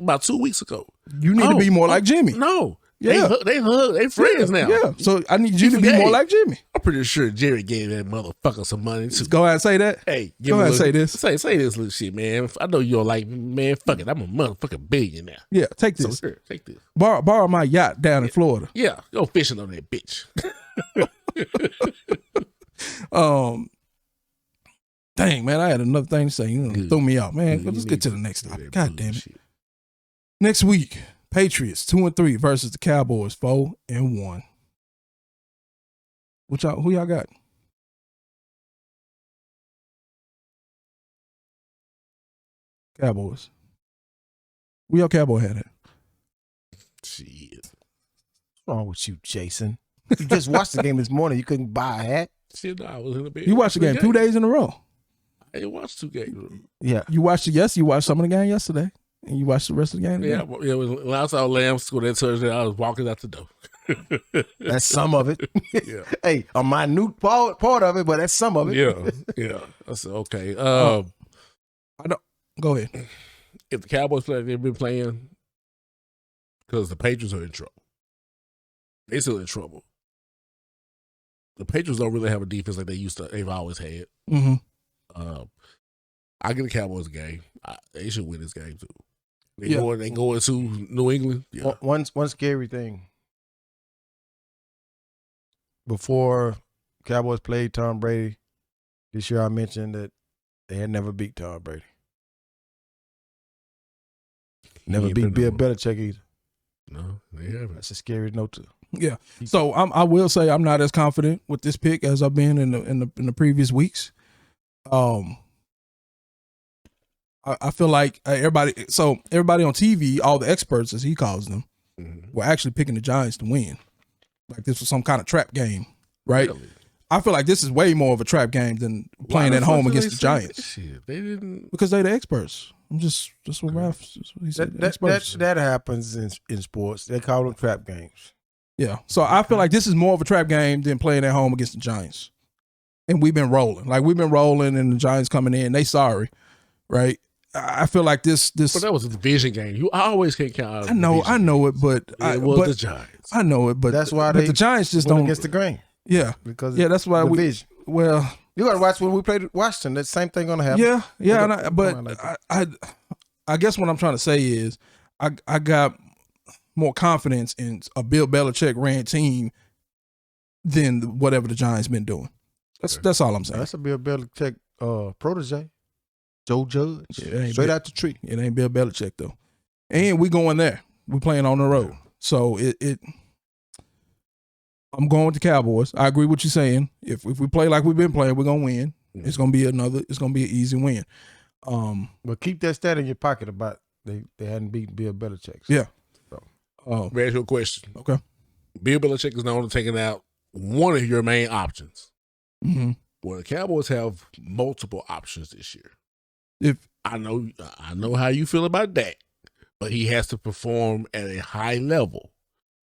about 2 weeks ago, you need to be more like Jimmy. No. Yeah. They hug. They friends now. Yeah. So I need you to be more like Jimmy. I'm pretty sure Jerry gave that motherfucker some money too. Go ahead and say that. Hey, go ahead and say this. Say this little shit, man. I know you don't like me, man. Fuck it. I'm a motherfucking billionaire. Yeah, take this. So here, take this. Borrow my yacht down in Florida. Yeah, go fishing on that bitch. Dang, man, I had another thing to say. You threw me out, man. Let's get to the next topic. God damn it. Next week, Patriots 2-3 versus the Cowboys 4-1. Who y'all got? Cowboys. Who y'all Cowboy had it? Shit. What's wrong with you, Jason? You just watched the game this morning. You couldn't buy a hat. Shit, no, I was in the bed. You watched the game 2 days in a row. I didn't watch 2 games. Yeah. You watched it yesterday. You watched some of the game yesterday. And you watched the rest of the game today? Yeah, when I saw Lambs score that touchdown, I was walking out the door. That's some of it. Yeah. Hey, a minute part of it, but that's some of it. Yeah. I said, okay. I don't. Go ahead. If the Cowboys play like they've been playing, because the Patriots are in trouble. They still in trouble. The Patriots don't really have a defense like they've always had. Mm-hmm. I get the Cowboys a game. They should win this game too. They going to New England. Yeah. One scary thing. Before Cowboys played Tom Brady this year, I mentioned that they had never beat Tom Brady. Never beat Bill Belichick either. No, they haven't. That's a scary note too. Yeah. So I will say I'm not as confident with this pick as I've been in the previous weeks. I feel like everybody on TV, all the experts as he calls them, were actually picking the Giants to win. Like this was some kind of trap game, right? Really? I feel like this is way more of a trap game than playing at home against the Giants. Shit, they didn't, because they're the experts. I'm just what Ralph. He said. That happens in sports. They call them trap games. Yeah. So I feel like this is more of a trap game than playing at home against the Giants. And we've been rolling. And the Giants coming in. They sorry, right? I feel like this. But that was a division game. I always can't count out. I know it, but the Giants. I know it, but that's why the Giants just don't against the grain. Yeah, because that's why division. Well, you got to watch when we played Washington. That same thing gonna happen. Yeah. I guess what I'm trying to say is I got more confidence in a Bill Belichick ran team than whatever the Giants been doing. That's all I'm saying. That's a Bill Belichick protege. Joe Judge. Straight out the tree. It ain't Bill Belichick though. And we going there. We playing on the road. So I'm going with the Cowboys. I agree with what you're saying. If we play like we've been playing, we're gonna win. Mm. It's gonna be an easy win. But keep that stat in your pocket about they hadn't beaten Bill Belichick. Yeah. Let me ask you a question. Okay. Bill Belichick is known for taking out one of your main options. Mm-hmm. Well, the Cowboys have multiple options this year. If I know how you feel about Dak, but he has to perform at a high level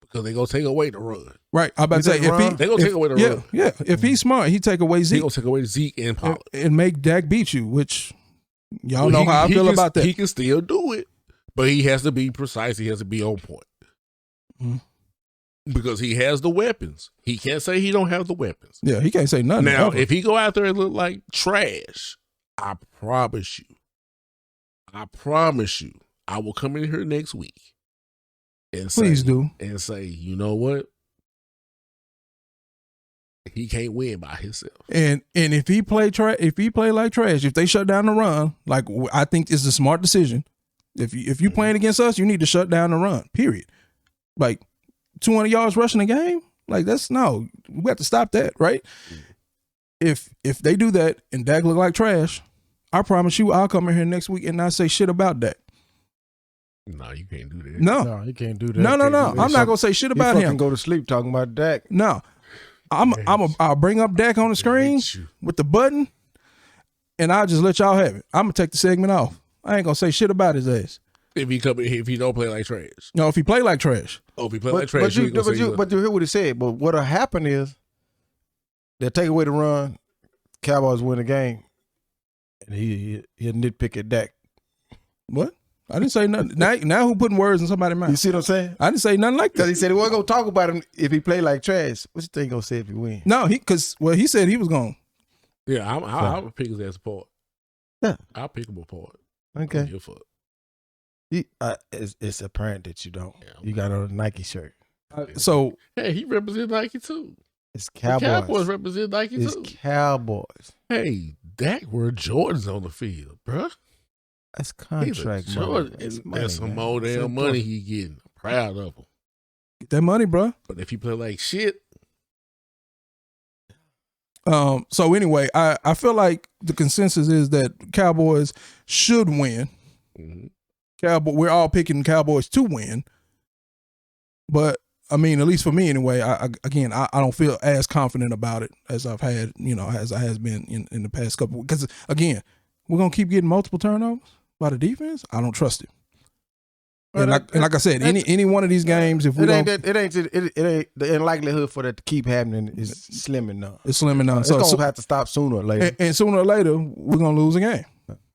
because they're gonna take away the run. right, I'm about to say think if They're gonna take away the run. yeah, if he's smart, he take away They're Zeke gonna take away Zeke and Pollard. and make Dak beat you, which y'all Well, know how I feel can, about that. He can still do it, but he has to be precise. He has to be on point. Mhm. Because he has the weapons. He can't say he don't have the weapons. Yeah, he can't say nothing. Now, ever. if he go out there and look like trash, I promise you, I will come in here next week and Please say, do. and say, you know what? He can't win by himself. And if he play like trash, if they shut down the run, like I think it's a smart decision. If you playing against us, you need to shut down the run. Period. Like 200 yards rushing a game, like we have to stop that, right? If they do that and Dak look like trash, I promise you, I'll come in here next week and not say shit about Dak. No, you can't do that. No, you can't do that. no. Can't do that. I'm not gonna say shit about fucking him. go to sleep talking about Dak. No, I'll bring up Dak on the screen with the button, and I'll just let y'all have it. I'm gonna take the segment off. I ain't gonna say shit about his ass. If he don't play like trash. No, if he play like trash. Oh, if he play like trash, but you hear what he said. But what'll happen is they'll take away the run, Cowboys win the game, and he'll nitpick at Dak. What? I didn't say nothing. Now who putting words in somebody's mouth? You see what I'm saying? I didn't say nothing like Because that. he said he wasn't gonna talk about him if he played like trash. What you think he gonna say if he win? No, he said he was going. Yeah, I'll pick his ass apart. Yeah. I'll pick him apart. Okay. Don't give a fuck. It's apparent that you don't. Yeah. You got on a Nike shirt. So Hey, he represents Nike too. It's The Cowboys. Cowboys represent Nike It's too. Cowboys. Hey, Dak wear Jordans on the field, bruh. That's He's a contract Jordan, money. That's and money, that's some man. more It's damn a money he getting. I'm proud of him. get that money, bro. But if he play like shit, So anyway, I feel like the consensus is that Cowboys should win. mhm. We're all picking Cowboys to win. But I mean, at least for me anyway, I don't feel as confident about it as I've had, as I has been in the past couple. Because again, we're gonna keep getting multiple turnovers by the defense. I don't trust it. Well, And like I said, any one of these games, if we It ain't don't, the likelihood for that to keep happening is slim and none. it's slimming down. It's So, gonna have to stop sooner or later. and sooner or later, we're gonna lose a game,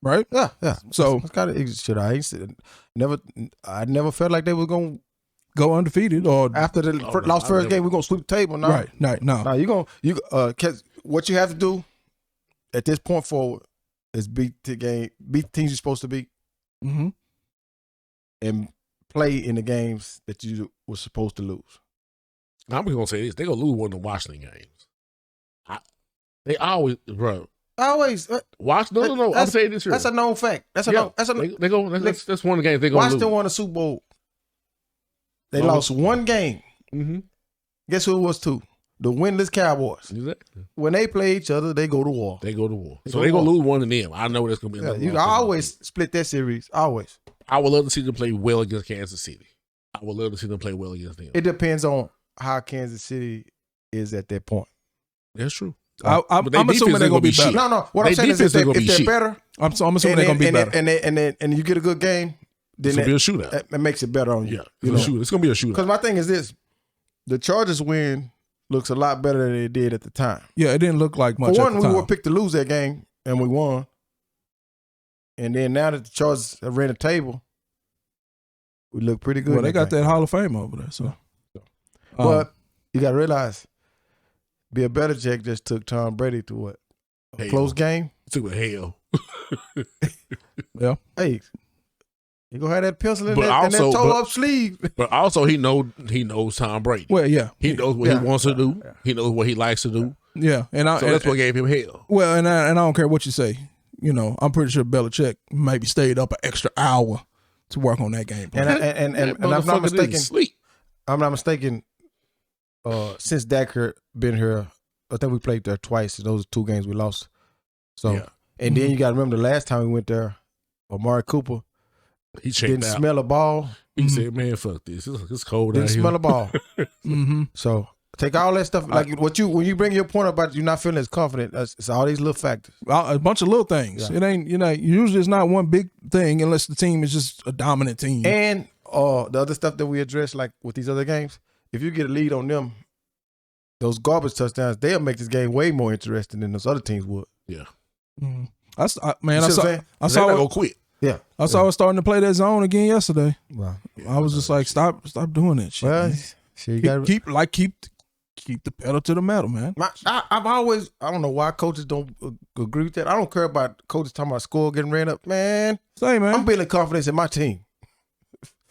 right? Yeah. So- it's gotta. I never felt like they was gonna Go undefeated or after the lost first game. We're gonna sweep the table. No, right? No. No, what you have to do at this point forward is beat the teams you're supposed to beat, Mm-hmm. and play in the games that you were supposed to lose. I'm just gonna say this: they're gonna lose one of the Washington games. They always, bro. Always. Washington. No. I'm That's- saying this here. That's a known fact. That's one of That's one of the games they're gonna Washington lose. won a Super Bowl. They Oh. lost one game. Mm-hmm. Guess who it was to? The winless Cowboys. Exactly. When they play each other, they go to war. They go to war. They So go they're to gonna war. lose one of them. I know that's gonna be. Yeah, another you loss. always split that series. Always. I would love to see them play well against Kansas City. I would love to see them play well against them. It depends on how Kansas City is at that point. That's true. I'm But they assuming defense they're ain't gonna gonna be be better. shit. No. What They I'm saying is defense if ain't gonna be they're shit. better, I'm assuming they're gonna be better. and you get a good game, It's then gonna be a shootout. that makes it better on you. Yeah, You know? it's gonna be a shootout. Because my thing is this: the Chargers win looks a lot better than it did at the time. Yeah, it didn't look like much. For at one, the we time. were picked to lose that game, and we won. And then now that the Chargers have ran the table, we look pretty good. Well, they in got game. that Hall of Fame over there. So, But you got to realize, Bill Belichick just took Tom Brady to what? A Hell. close game? It took a hell. yeah, Hey, you going to have that pencil in But that, also- and that toe but- up sleeve. But also he knows Tom Brady. well, yeah, He knows what Yeah. he wants to do. Yeah. He knows what he likes to do. yeah, and So that's what gave him hell. well, and I don't care what you say. I'm pretty sure Belichick maybe stayed up an extra hour to work on that game plan. And I'm That not motherfucker didn't mistaken. sleep. I'm not mistaken. since Dak been here, I think we played there twice. Those are 2 games we lost. So, Yeah. and then you got to remember the last time we went there, Amari Cooper He checked didn't out. smell a ball. He said, "Man, fuck this. It's cold Didn't out here." smell a ball. Mm-hmm. So take all that stuff. Like when you bring your point about you not feeling as confident, it's all these little factors. A bunch of little things. Yeah. It ain't, usually it's not one big thing unless the team is just a dominant team. And the other stuff that we address, like with these other games, if you get a lead on them, those garbage touchdowns, they'll make this game way more interesting than those other teams would. Yeah. Man, You I see what I'm saw saying? I They're not saw gonna quit. Yeah. I saw us starting to play that zone again yesterday. Wow. I was just like, stop doing that shit. Well, man. sure you got Keep the pedal to the metal, man. I've always, I don't know why coaches don't agree with that. I don't care about coaches talking about score getting ran up. Man, Say, man. I'm building confidence in my team.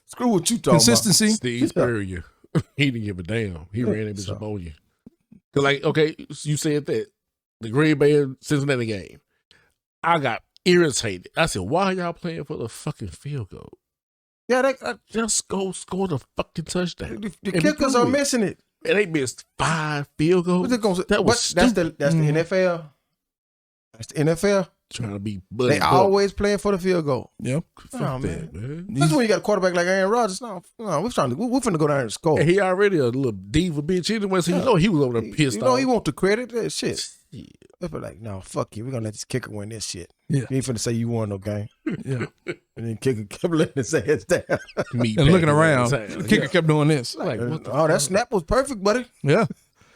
Screw what you talking Consistency. Steve Spurrier, he didn't give a damn. He ran that bitch up on you. Cause like, okay, you said that the Green Bay Cincinnati game, I got irritated. I said, "Why are y'all playing for the fucking field goal? about. Yeah, Just go score the fucking touchdown." the And kickers do are it. missing it. And they missed 5 field goals. That was that's the stupid. that's the NFL. That's the NFL. Trying to be buddy. They always playing for the field goal. Yep. Fuck Oh, that, man. That's when you got a quarterback like Aaron Rodgers. No, we're finna go down there and score. And he already a little diva bitch anyway, so you know he was over there pissed You know off. he want the credit. That shit. Yeah. They be like, no, fuck you. We're gonna let this kicker win this shit. Yeah. You ain't finna say you won no game. Yeah. And then kicker kept letting his ass down. Meat And looking packing around. all the time. The kicker kept doing this. Like, what the Oh, that snap was perfect, buddy. Yeah.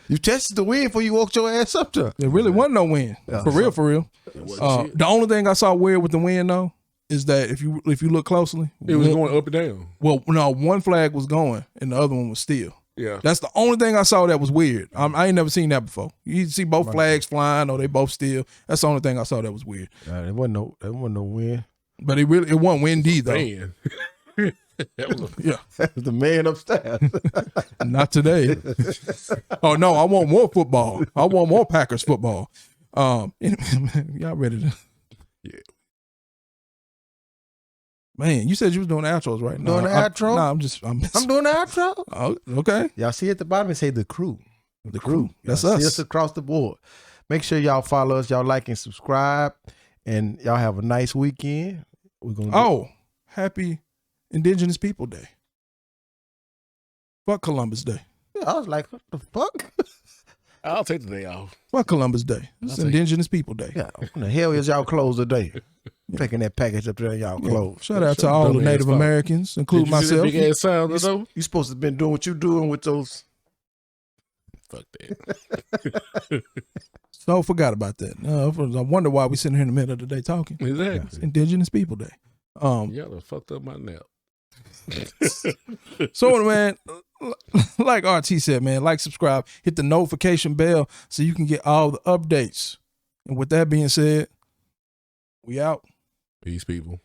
You tested the win before you walked your ass up there. There really wasn't no win. Yeah. For real, for real. It wasn't shit. The only thing I saw weird with the win though is that if you look closely, It was going up and down. well, no, one flag was going and the other one was still. Yeah. That's the only thing I saw that was weird. I ain't never seen that before. You see both flags flying or they both still. That's the only thing I saw that was weird. There wasn't no win. But it wasn't windy though. Man. That was Yeah, That was the man upstairs. not today. Oh no, I want more football. I want more Packers football. Y'all ready to? Yeah. Man, you said you was doing outros right now. Doing the outro? Nah, I'm I'm doing the outro. Oh, okay. Y'all see at the bottom it say the crew. The crew. That's Y'all see us. us across the board. Make sure y'all follow us. Y'all like and subscribe. And y'all have a nice weekend. We're gonna Oh, happy Indigenous People Day. Fuck Columbus Day. I was like, what the fuck? I'll take the day off. Fuck Columbus Day. It's I'll take Indigenous People Day. Yeah, when the hell is y'all closed today? Taking that package up there, y'all closed. Shout out to all the Dumbass Native fuck. Americans, including Did you see that myself. big ass sound though? You supposed to have been doing what you doing with those. Fuck that. So forgot about that. I wonder why we sitting here in the middle of the day talking. It's Exactly. Indigenous People Day. Y'all done fucked up my nap. So man, like RT said, man, like, subscribe, hit the notification bell so you can get all the updates. And with that being said, we out. Peace, people.